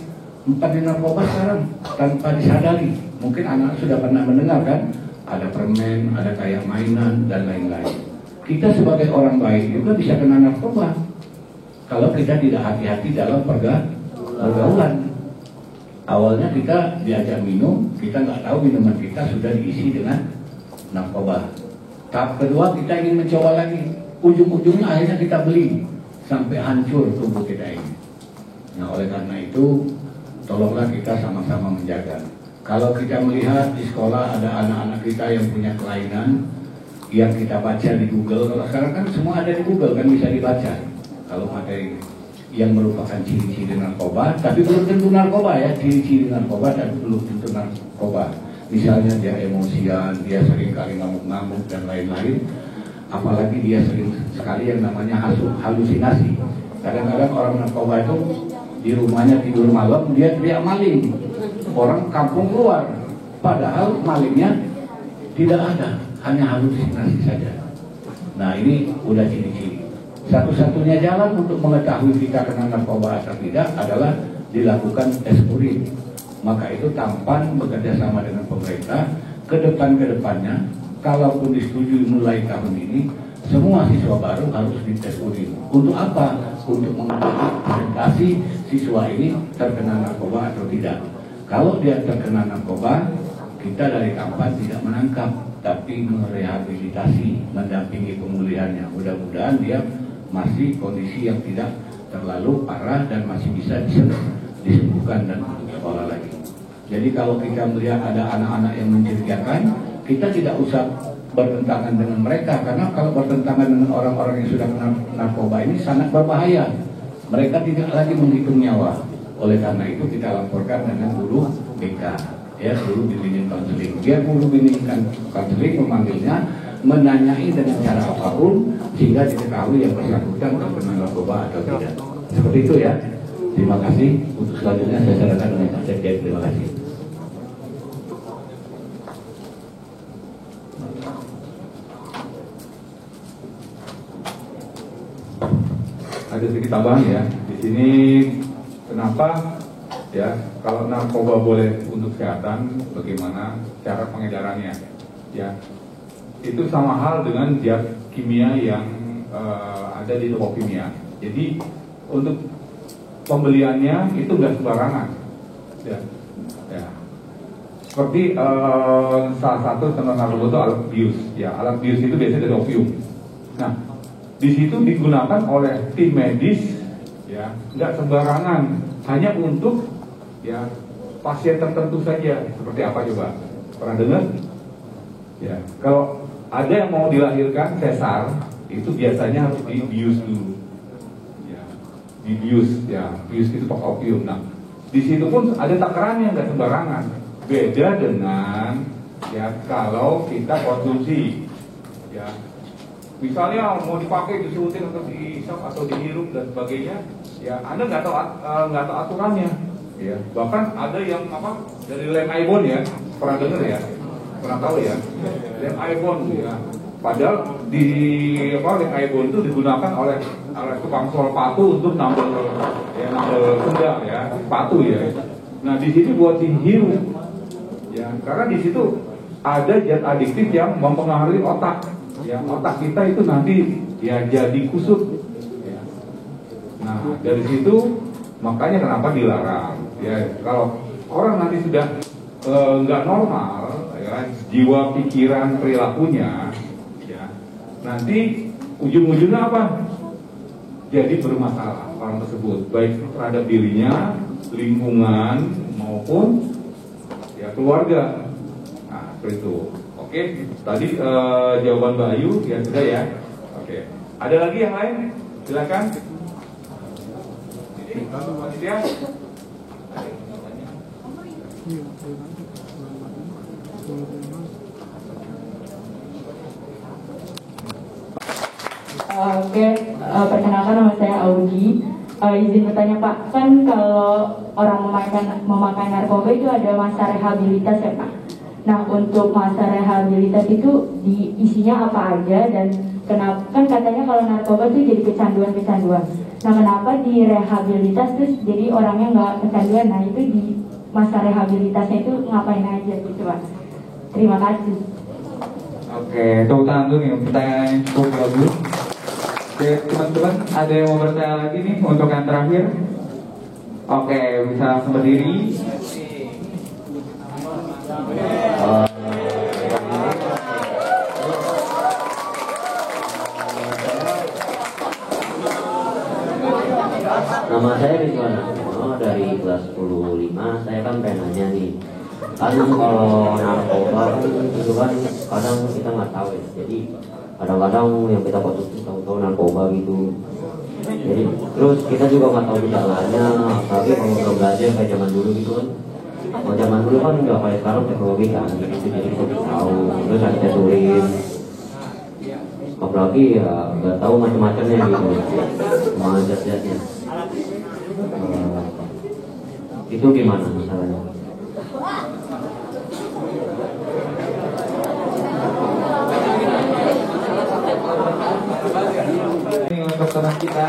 di narkoba sekarang tanpa disadari. Mungkin anak sudah pernah mendengar kan, ada permen, ada kayak mainan dan lain-lain. Kita sebagai orang baik juga bisa kena narkoba kalau kita tidak hati-hati dalam pergaulan. Awalnya kita diajak minum, kita nggak tahu minuman kita sudah diisi dengan narkoba. Tahap kedua kita ingin mencoba lagi, ujung-ujungnya akhirnya kita beli sampai hancur tubuh kita ini. Nah, oleh karena itu tolonglah kita sama-sama menjaga. Kalau kita melihat di sekolah ada anak-anak kita yang punya kelainan yang kita baca di Google, kalau sekarang kan semua ada di Google kan, bisa dibaca kalau materi yang merupakan ciri-ciri narkoba, tapi belum tentu narkoba ya, ciri-ciri narkoba dan belum tentu narkoba. Misalnya dia emosian, dia sering kali ngamuk-ngamuk dan lain-lain. Apalagi dia sering sekali yang namanya halusinasi. Kadang-kadang orang narkoba itu di rumahnya tidur malam, dia teriak maling. Orang kampung keluar, padahal malingnya tidak ada, hanya halusinasi saja. Nah, ini udah ciri-ciri. Satu-satunya jalan untuk mengetahui kita kena narkoba atau tidak adalah dilakukan tes urin. Maka itu Tampan bekerja sama dengan pemerintah ke depannya, kalaupun disetujui mulai tahun ini, semua siswa baru harus dites urin. Untuk apa? Untuk mengidentifikasi siswa ini terkena narkoba atau tidak. Kalau dia terkena narkoba, kita dari Kampas tidak menangkap, tapi merehabilitasi, mendampingi pemulihannya. Mudah-mudahan dia masih kondisi yang tidak terlalu parah dan masih bisa disembuhkan dan untuk sekolah lagi. Jadi kalau kita melihat ada anak-anak yang mencurigakan, kita tidak usah bertentangan dengan mereka, karena kalau bertentangan dengan orang-orang yang sudah kena narkoba ini sangat berbahaya. Mereka tidak lagi menghitung nyawa. Oleh karena itu kita laporkan dengan guru BK, ya, guru bimbingan konseling. Dia guru bimbingan konseling memanggilnya, menanyai dengan cara apapun sehingga diketahui yang bersangkutan terkena narkoba atau tidak. Seperti itu ya. Terima kasih. Untuk selanjutnya saya serahkan dengan Pak Sekjen. Terima kasih. Ada sedikit tambahan ya. Di sini kenapa ya kalau narkoba boleh untuk kesehatan, bagaimana cara pengedarannya? Ya, itu sama hal dengan zat kimia yang ada di toko kimia. Jadi untuk pembeliannya itu nggak sembarangan. Ya, ya. Seperti salah satu tentang narkoba itu alat bius. Ya, alat bius itu biasanya dari opium. Nah, di situ digunakan oleh tim medis, ya, nggak sembarangan, hanya untuk ya pasien tertentu saja. Seperti apa coba? Pernah dengar? Ya, kalau ada yang mau dilahirkan sesar, itu biasanya harus dibius dulu. Ya, dibius, ya, bius itu pakai opium. Nah, di situ pun ada takarannya, nggak sembarangan. Beda dengan ya kalau kita konsumsi, ya. Misalnya mau dipakai disuntik atau dihisap atau dihirup dan sebagainya, ya Anda nggak tahu aturannya, ya. Bahkan ada yang apa dari lem ibon ya, pernah dengar ya, pernah tahu ya, lem ibon ya. Padahal di apa lem ibon itu digunakan oleh tukang sol patu untuk nambel sendal ya, patu ya. Nah di sini buat dihirup, ya karena di situ ada zat adiktif yang mempengaruhi otak. Ya, otak kita itu nanti ya jadi kusut. Ya. Nah dari situ makanya kenapa dilarang. Ya kalau orang nanti sudah nggak normal, ya, jiwa, pikiran, perilakunya, ya nanti ujung-ujungnya apa? Jadi bermasalah orang tersebut, baik terhadap dirinya, lingkungan maupun ya keluarga. Nah seperti itu. Oke, tadi jawaban Mbak Ayu ya sudah ya. Oke, ada lagi yang lain? Silakan. Ini panitia. Oke, perkenalkan nama saya Audi. Izin bertanya Pak, kan kalau orang memakai narkoba itu ada masa rehabilitas ya Pak? Nah untuk masa rehabilitas itu isinya apa aja dan kenapa kan katanya kalau narkoba itu jadi kecanduan. Nah kenapa di rehabilitas terus jadi orangnya nggak kecanduan? Nah itu di masa rehabilitasnya itu ngapain aja gitu Pak? Terima kasih. Oke, tepuk tangan dulu nih pertanyaan yang cukup bagus. Oke teman-teman, ada yang mau bertanya lagi nih untuk yang terakhir? Oke, bisa langsung berdiri. Nama saya Ridwan dari kelas 10-5. Saya kan pengen nanya nih, kadang kalau narkoba itu kan kadang kita nggak tahu ya. Jadi kadang-kadang yang kita konsumsi tahu-tahu narkoba gitu. Jadi terus kita juga nggak tahu gejalanya, apalagi kalau belum belajar kayak zaman dulu gitu kan. Kalau zaman dulu kan nggak kayak sekarang teknologi kan, gitu, jadi kita bisa tahu. Terus kita tulis, apalagi ya nggak tahu macam-macamnya gitu, sama zat-zatnya. Itu gimana masalahnya? Ini untuk teman kita,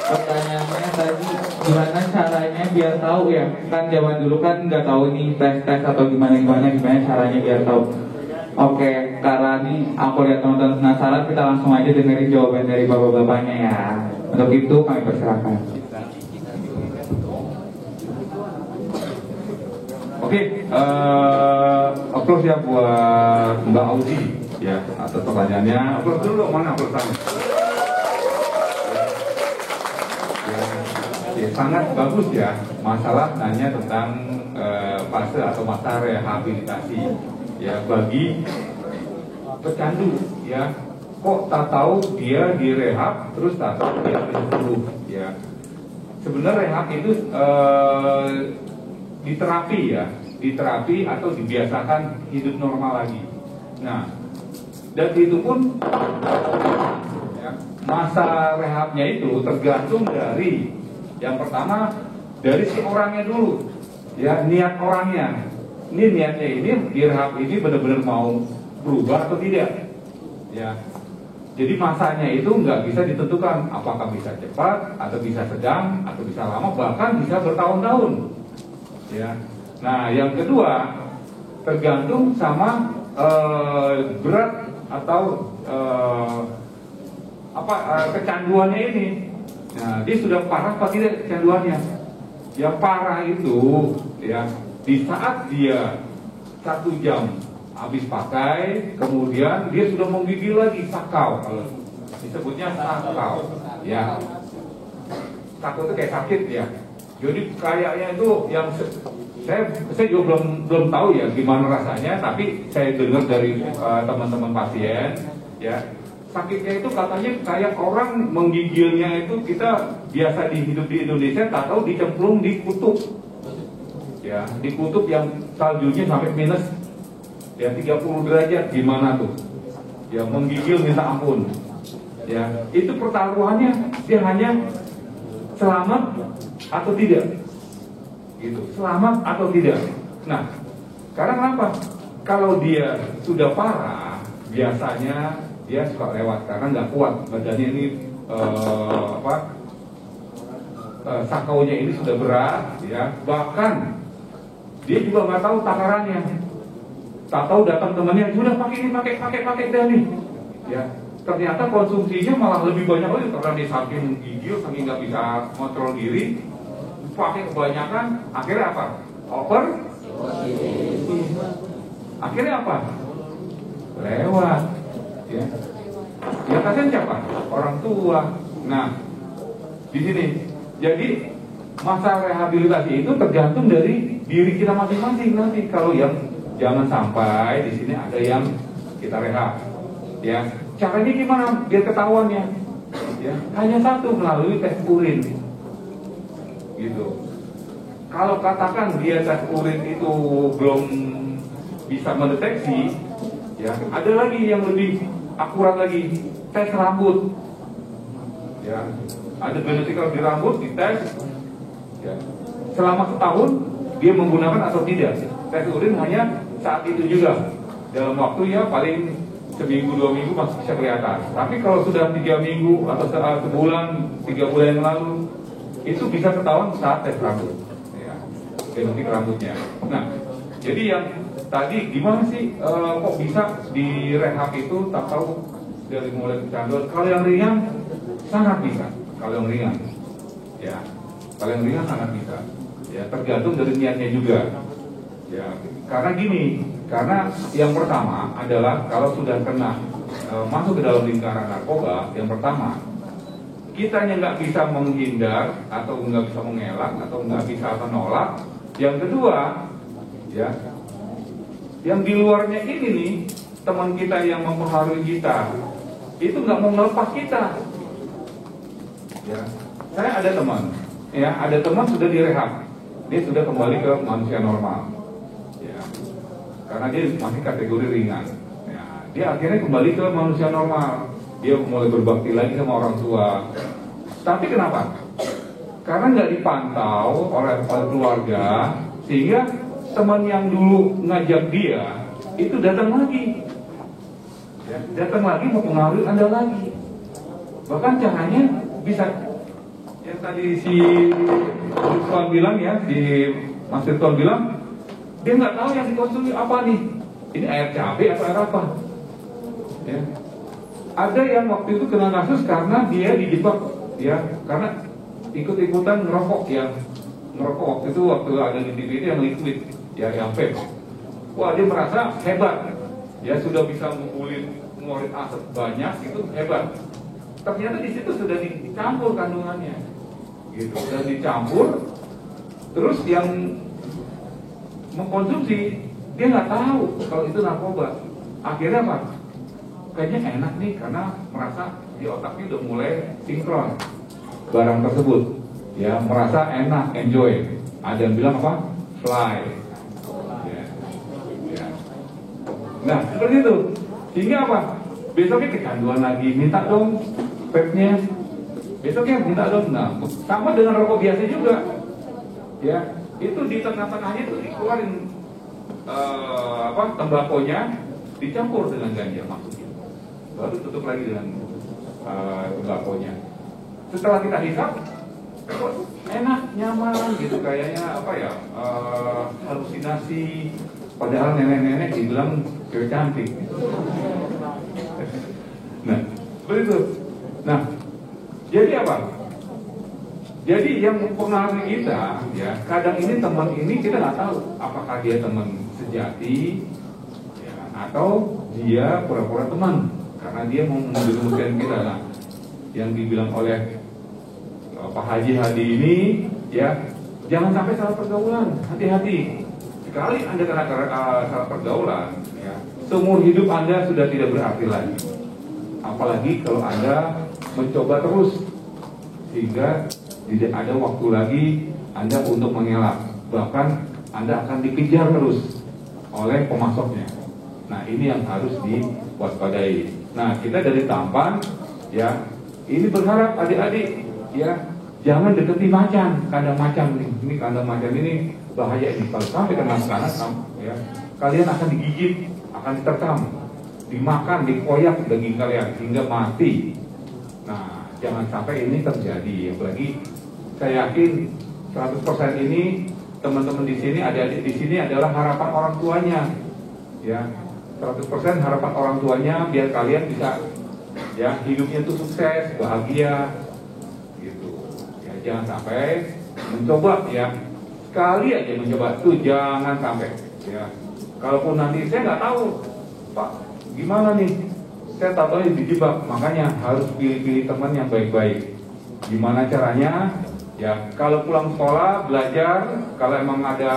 pertanyaannya tadi gimana caranya biar tahu ya, kan zaman dulu kan nggak tahu nih tes atau gimana caranya biar tahu. Oke, karena nih aku lihat teman-teman penasaran, kita langsung aja dengerin jawaban dari bapak-bapaknya ya. Untuk itu kami persilakan. Oke, applause ya buat Mbak Audi ya atas pertanyaannya. Applause dulu, mana applause-nya? Ya, sangat bagus ya. Masalah nanya tentang fase atau masa rehabilitasi ya bagi pecandu ya. Kok tak tahu dia direhab terus tak tahu dia sembuh ya. Sebenarnya rehab itu diterapi atau dibiasakan hidup normal lagi. Nah, dan itu pun ya, masa rehabnya itu tergantung dari yang pertama dari si orangnya dulu, ya niat orangnya. Ini niatnya ini direhab ini benar-benar mau berubah atau tidak, ya. Jadi masanya itu nggak bisa ditentukan apakah bisa cepat atau bisa sedang atau bisa lama bahkan bisa bertahun-tahun, ya. Nah yang kedua tergantung sama berat atau kecanduannya ini. Nah, dia sudah parah apa tidak kecanduannya? Yang parah itu ya di saat dia 1 jam habis pakai, kemudian dia sudah menggigil lagi, sakau, kalau disebutnya sakau, ya. Sakau itu kayak sakit ya. Jadi kayaknya itu yang saya juga belum tahu ya gimana rasanya, tapi saya dengar dari teman-teman pasien, ya. Sakitnya itu katanya kayak orang menggigilnya itu kita biasa hidup di Indonesia tak tahu dicemplung di kutub, ya di kutub yang saljunya sampai minus ya 30 derajat gimana tuh, ya menggigil minta ampun, ya itu pertaruhannya dia hanya selamat atau tidak, gitu selamat atau tidak. Nah sekarang apa? Kalau dia sudah parah biasanya dia suka lewat karena nggak kuat badannya ini sakaunya ini sudah berat ya, bahkan dia juga nggak tahu takarannya, tak tahu datang temannya sudah pakai dah nih ya, ternyata konsumsinya malah lebih banyak lagi karena dia saking gigil saking nggak bisa kontrol diri pakai kebanyakan, akhirnya apa? Akhirnya apa? Lewat. Ya, ya kasihan siapa? Orang tua. Nah, di sini. Jadi masa rehabilitasi itu tergantung dari diri kita masing-masing nanti. Kalau yang jangan sampai di sini ada yang kita rehab. Ya, caranya gimana? Biar ketahuannya. Ya, hanya satu melalui tes urin. Gitu. Kalau katakan dia tes urin itu belum bisa mendeteksi, ya ada lagi yang lebih akurat lagi, tes rambut, ya ada genetikal di rambut dites, ya selama setahun dia menggunakan atau tidak. Tes urin hanya saat itu juga, dalam waktu ya paling seminggu 2 minggu masih bisa kelihatan. Tapi kalau sudah 3 minggu atau sebulan 3 bulan yang lalu itu bisa ketahuan saat tes rambut, ya genetik rambutnya. Nah jadi yang tadi gimana sih kok bisa di rehab itu tak tahu dari mulai kecanduan. Kalau yang ringan sangat bisa. Kalau yang ringan, ya kalau yang ringan sangat bisa. Ya tergantung dari niatnya juga. Ya karena gini, karena yang pertama adalah kalau sudah kena masuk ke dalam lingkaran narkoba, yang pertama kitanya nggak bisa menghindar atau nggak bisa mengelak atau nggak bisa menolak. Yang kedua, ya yang di luarnya ini nih teman kita yang mempengaruhi kita itu nggak mau melepas kita. Ya, saya ada teman, ya ada teman sudah direhab, dia sudah kembali ke manusia normal, ya karena dia masih kategori ringan. Ya, dia akhirnya kembali ke manusia normal, dia mulai berbakti lagi sama orang tua. Tapi kenapa? Karena nggak dipantau oleh keluarga sehingga teman yang dulu ngajak dia itu datang lagi, ya, datang lagi mau pengaruhi Anda lagi. Bahkan caranya bisa yang tadi si Ridwan bilang ya, si Mas Ridwan bilang dia nggak tahu yang dikonsumsi apa nih. ini air cabai atau air apa? Ya. Ada yang waktu itu kena kasus karena dia dijebak, ya, karena ikut-ikutan ngerokok waktu itu ada di TV itu yang liquid, ya, yang vape. Wah, dia merasa hebat, ya, sudah bisa mengulik asap banyak, itu hebat. Ternyata di situ sudah dicampur kandungannya, gitu, sudah dicampur. Terus yang mengkonsumsi dia nggak tahu kalau itu narkoba. Akhirnya apa? Kayaknya enak nih karena merasa di otaknya udah mulai sinkron barang tersebut, ya, merasa enak, enjoy. Ada yang bilang apa? Fly. Ya. Ya. Nah, seperti itu. Sehingga apa? Besoknya kecanduan lagi, minta dong vape-nya. Besoknya minta dong. Nah, sama dengan rokok biasa juga. Ya, itu di tengah-tengahnya itu dikeluarin tembakonya dicampur dengan ganja maksudnya. Baru tutup lagi dengan tembakonya. Setelah kita hisap, kok enak, nyaman gitu, kayaknya apa ya, halusinasi. Padahal nenek-nenek dibilang cewek cantik. Nah, seperti itu. Nah, jadi apa? Jadi yang mempengaruhi kita, ya, kadang ini teman ini kita nggak tahu apakah dia teman sejati, ya, atau dia pura-pura teman karena dia mau menjerumuskan kita. Nah, yang dibilang oleh Pak Haji Hadi ini, ya, jangan sampai salah pergaulan, hati-hati. Sekali Anda kena salah pergaulan, ya, seumur hidup Anda sudah tidak berarti lagi. Apalagi kalau Anda mencoba terus sehingga tidak ada waktu lagi Anda untuk mengelak, bahkan Anda akan dikejar terus oleh pemasoknya. Nah, ini yang harus diwaspadai. Nah, kita dari Tampan, ya, ini berharap adik-adik, ya, jangan deketi macan, kandang macan nih. Ini kandang macan ini bahaya ini. Kalau sampai kena kanan, ya, kalian akan digigit, akan diterkam, dimakan, dikoyak daging kalian hingga mati. Nah, jangan sampai ini terjadi. Apalagi saya yakin 100% ini teman-teman di sini, adik-adik di sini adalah harapan orang tuanya, ya, 100% harapan orang tuanya biar kalian bisa, ya, hidupnya itu sukses, bahagia, gitu. Ya, jangan sampai mencoba, ya, sekali aja mencoba tuh jangan sampai, ya. Kalaupun nanti saya nggak tahu, Pak, gimana nih? Saya tahu dijebak, makanya harus pilih-pilih teman yang baik-baik. Gimana caranya? Ya, kalau pulang sekolah belajar, kalau emang ada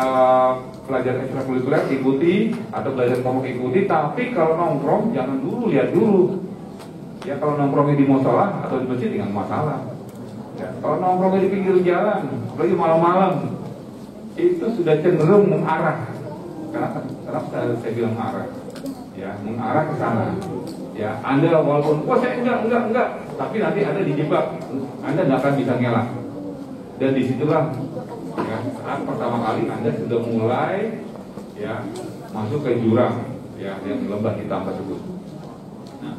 pelajaran ekstrakurikuler ikuti, atau belajar kelompok ikuti. Tapi kalau nongkrong jangan dulu, lihat dulu. Ya, kalau nongkrongnya di musola atau di masjid dengan masalah. Ya, kalau nongkrongnya di pinggir jalan, apalagi malam-malam, itu sudah cenderung mengarah. Kenapa saya bilang mengarah? Ya, mengarah ke sana. Ya, Anda walaupun, wah saya enggak, tapi nanti Anda dijebak, Anda nggak akan bisa ngelak. Dan disitulah, ya, saat pertama kali Anda sudah mulai, ya, masuk ke jurang, ya, yang lembah hitam tersebut. Nah,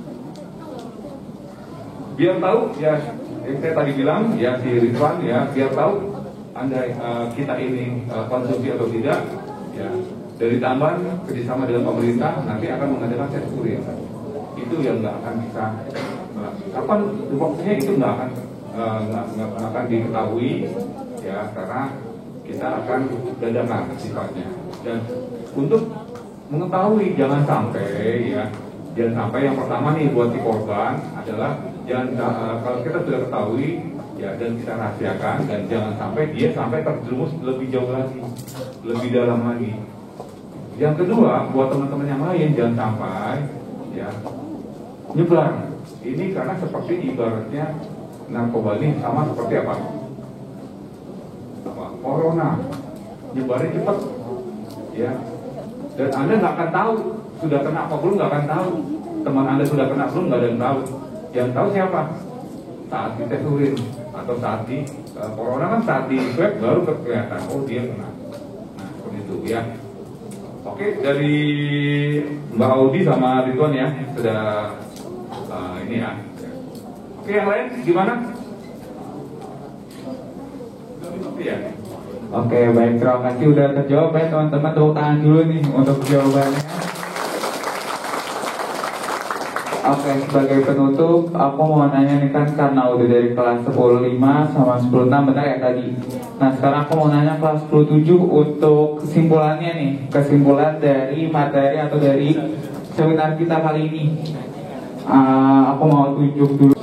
biar tahu, ya, yang saya tadi bilang, ya, si Ridwan, ya, biar tahu Anda kita ini konsumsi atau tidak, ya, dari Tamban kerjasama dengan pemerintah nanti akan mengadakan tes urin. Itu yang nggak akan bisa, kapan waktunya itu nggak akan diketahui, ya, karena kita akan dadakan sifatnya. Dan untuk mengetahui jangan sampai, ya, jangan sampai yang pertama nih buat si korban adalah jangan kalau kita sudah ketahui, ya, dan kita rahasiakan, dan jangan sampai dia sampai terjerumus lebih jauh lagi, lebih dalam lagi. Yang kedua, buat teman-teman yang lain jangan sampai, ya, nyebar. Ini karena seperti ibaratnya narkoba ini sama seperti apa? Corona, nyebarnya cepat, ya. Dan Anda nggak akan tahu sudah kena apa belum, nggak akan tahu. Teman Anda sudah kena belum, nggak ada yang tahu. Yang tahu siapa? Saat dites urin atau saat di corona kan saat di swab baru kelihatan, oh dia kena. Nah, seperti itu, ya. Oke, dari Mbak Audi sama Ridwan, ya, sudah ini, ya. Oke, yang lain gimana? Ya. Oke, baik, terima kasih udah terjawab, ya teman-teman. Tepuk tangan dulu nih untuk jawabannya. Oke, sebagai penutup, aku mau nanya nih kan karena udah dari kelas 10.5 sama 10.6 benar ya tadi. Nah sekarang aku mau nanya kelas 10.7 untuk kesimpulannya nih, kesimpulan dari materi atau dari seminar kita kali ini. Aku mau tunjuk dulu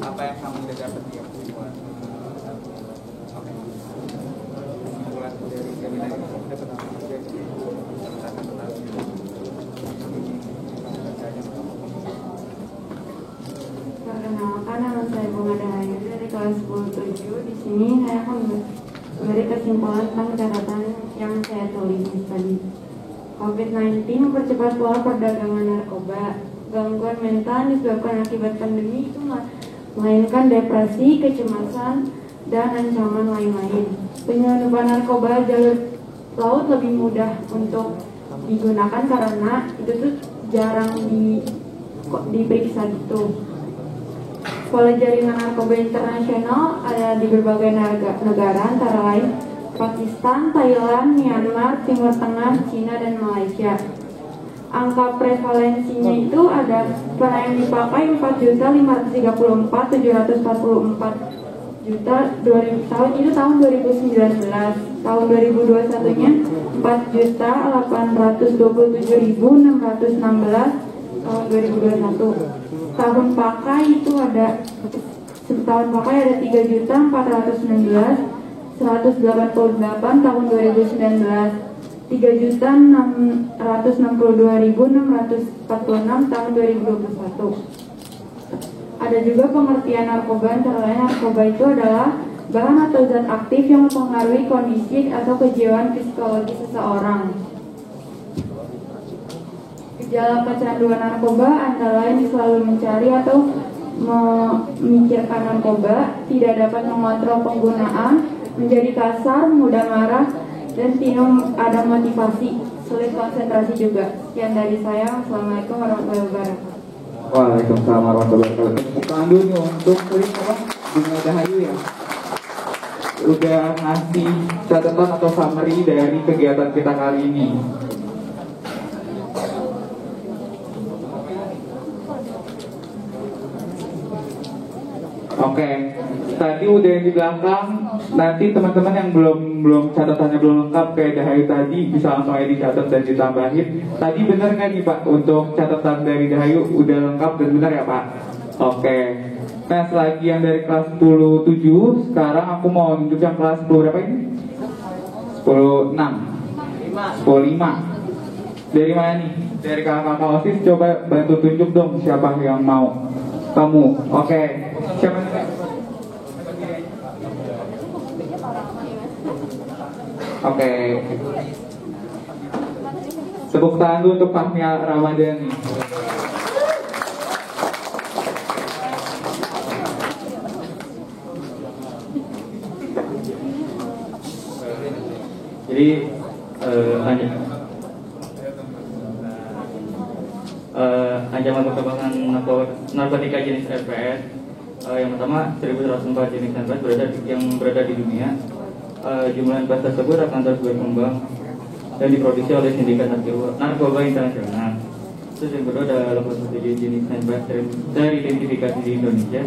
apa yang kamu udah dapat ya kesimpulan. Oke. Kesimpulan dari seminar ini kamu dapat apa? Perkenalkan, nama saya Bunga Dahayu dari kelas 10.7. Di sini saya akan memberi kesimpulan tentang catatan yang saya tulis tadi. COVID-19 mempercepat pola perdagangan narkoba. Gangguan mental disebabkan akibat pandemi itu melainkan depresi, kecemasan, dan ancaman lain-lain. Penyelundupan narkoba jalur laut lebih mudah untuk digunakan karena itu tuh jarang diperiksa gitu. Pola jaringan narkoba internasional ada di berbagai negara antara lain Pakistan, Thailand, Myanmar, Timur Tengah, Cina, dan Malaysia. Angka prevalensinya itu ada pernah yang dipakai 4.534.744 juta tahun itu tahun 2019. Tahun 2021-nya 4.827.616 tahun 2021. Tahun pakai itu ada 3.419.188 tahun 2019, 3.662.646 tahun 2021. Ada juga pengertian narkoba, antara lain narkoba itu adalah bahan atau zat aktif yang mempengaruhi kondisi atau kejiwaan psikologis seseorang. Gejala kecanduan narkoba antara lain selalu mencari atau memikirkan narkoba, tidak dapat mengontrol penggunaan, menjadi kasar, mudah marah, dan tidak ada motivasi, sulit konsentrasi juga. Sekian dari saya. Assalamualaikum warahmatullahi wabarakatuh. Waalaikumsalam warahmatullahi wabarakatuh. Bukan dulu untuk kulit apa? Bunga Dahayu ya. Udah ngasih catatan atau summary dari kegiatan kita kali ini. Oke, tadi udah yang di belakang. Nanti teman-teman yang belum catatannya belum lengkap kayak Dahayu tadi bisa langsung aja dicatat dan ditambahin. Tadi benar nggak nih Pak untuk catatan dari Dahayu udah lengkap dan benar ya Pak? Oke. Nah selagi yang dari kelas 10.7, sekarang aku mau nunjuk yang kelas 10 berapa ini? 10.6 10.5. Dari mana nih? Dari kakak OSIS, coba bantu tunjuk dong siapa yang mau. Kamu, oke. Siapa nih? Oke. Tepuk tangan dulu untuk Fahmi Ramadhani. Jadi ancaman perkembangan narkotika jenis RPS yang pertama 1.104 jenis RPS yang berada di dunia. Jumlah RPS tersebut akan terus berkembang dan diproduksi oleh sindikat narkoba internasional. Terus yang kedua ada 87 jenis RPS teridentifikasi di Indonesia.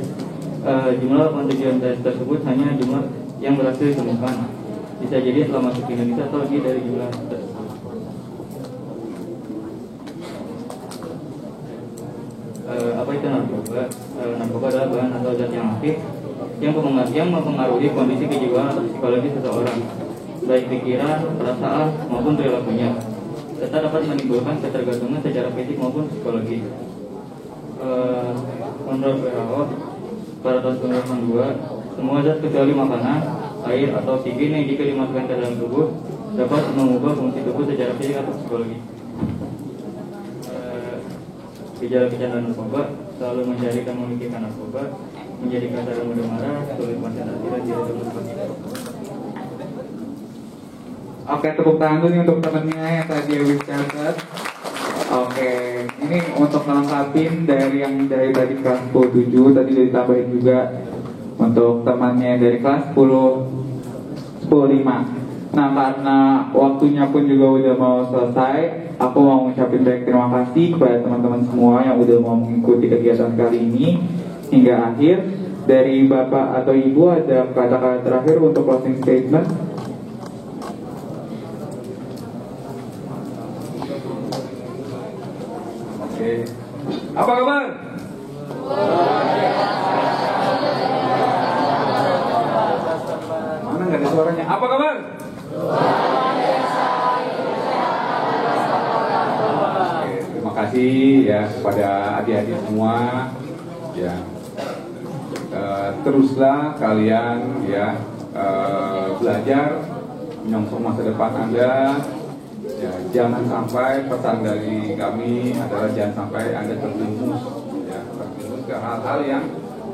Jumlah 87 RPS tersebut hanya jumlah yang berhasil ditemukan. Bisa jadi setelah masuk ke Indonesia atau lebih dari jumlah tersebut. Apa itu narkoba? Narkoba adalah bahan atau zat yang aktif yang mempengaruhi kondisi kejiwaan atau psikologi seseorang, baik pikiran, perasaan maupun perilakunya, serta dapat menimbulkan ketergantungan secara fisik maupun psikologi. Menurut WHO pada tahun 1992, semua zat kecuali makanan, air atau oksigen yang jika dimasukkan ke dalam tubuh dapat mengubah fungsi tubuh secara fisik atau psikologi. Gejala kecanduan narkoba selalu mencari dan memikirkan narkoba, menjadi kasar dan mudah marah, sulit konsentrasi dan tidak dapat motivasi. Oke, tepuk tangan dulu nih untuk temennya yang tadi habis catat. Oke, ini untuk melengkapin dari yang dari tadi kelas 10.7 tadi udah ditambahin juga untuk temannya dari kelas 10.5. Nah, karena waktunya pun juga udah mau selesai, aku mau ngucapin banyak terima kasih kepada teman-teman semua yang udah mau mengikuti kegiatan kali ini hingga akhir. Dari Bapak atau Ibu ada kata-kata terakhir untuk closing statement? Oke. Apa kabar? Mana nggak ada suaranya? Apa kabar? Oke, terima kasih ya kepada adik-adik semua ya. Teruslah kalian ya belajar menyongsong masa depan Anda. Ya, jangan sampai pesan dari kami adalah jangan sampai Anda terjerumus ke hal-hal yang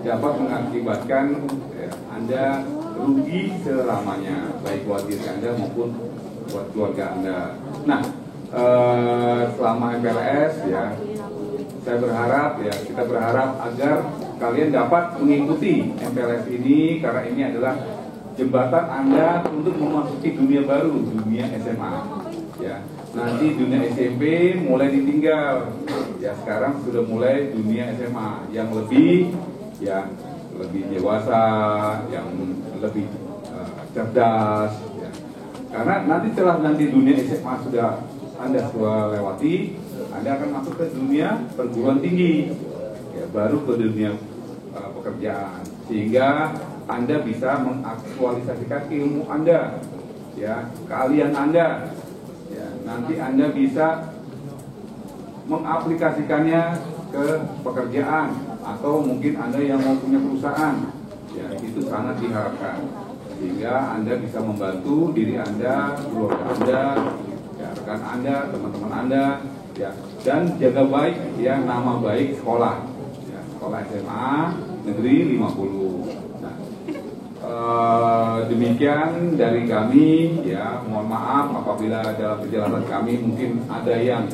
dapat mengakibatkan Anda rugi selamanya, baik buat diri Anda maupun buat keluarga Anda. Nah, selama MPLS ya, kita berharap agar kalian dapat mengikuti MPLS ini karena ini adalah jembatan Anda untuk memasuki dunia baru, dunia SMA. Ya, nanti dunia SMP mulai ditinggal. Ya, sekarang sudah mulai dunia SMA yang lebih dewasa, yang lebih cerdas. Ya. Karena setelah dunia SMA Anda sudah lewati, Anda akan masuk ke dunia perguruan tinggi, ya, baru ke dunia pekerjaan, sehingga Anda bisa mengaktualisasikan ilmu Anda, ya, keahlian Anda. Ya, nanti Anda bisa mengaplikasikannya ke pekerjaan atau mungkin Anda yang mau punya perusahaan, ya, itu sangat diharapkan sehingga Anda bisa membantu diri Anda, keluarga Anda, ya, rekan Anda, teman-teman Anda, ya, dan jaga baik ya nama baik sekolah, ya, sekolah SMA Negeri 50. Demikian dari kami ya, mohon maaf apabila dalam perjalanan kami mungkin ada yang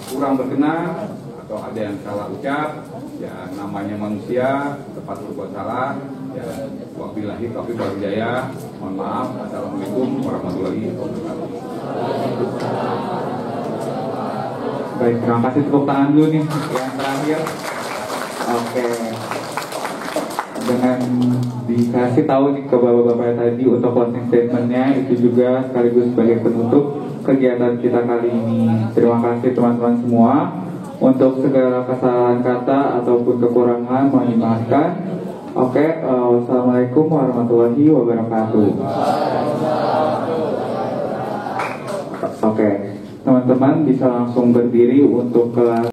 kurang berkenan atau ada yang salah ucap, ya, namanya manusia tempat berbuat salah, ya, wabillahi taufiq wal hidayah. Mohon maaf. Assalamualaikum warahmatullahi wabarakatuh. Baik, terima kasih, tepuk tangan dulu nih yang terakhir. Oke. Dengan dikasih tahu nih ke bapak-bapak tadi untuk closing statementnya, itu juga sekaligus sebagai penutup kegiatan kita kali ini. Terima kasih teman-teman semua. Untuk segala kesalahan kata ataupun kekurangan mohon dimaafkan. Oke, wassalamualaikum warahmatullahi wabarakatuh. Oke, teman-teman bisa langsung berdiri untuk kelas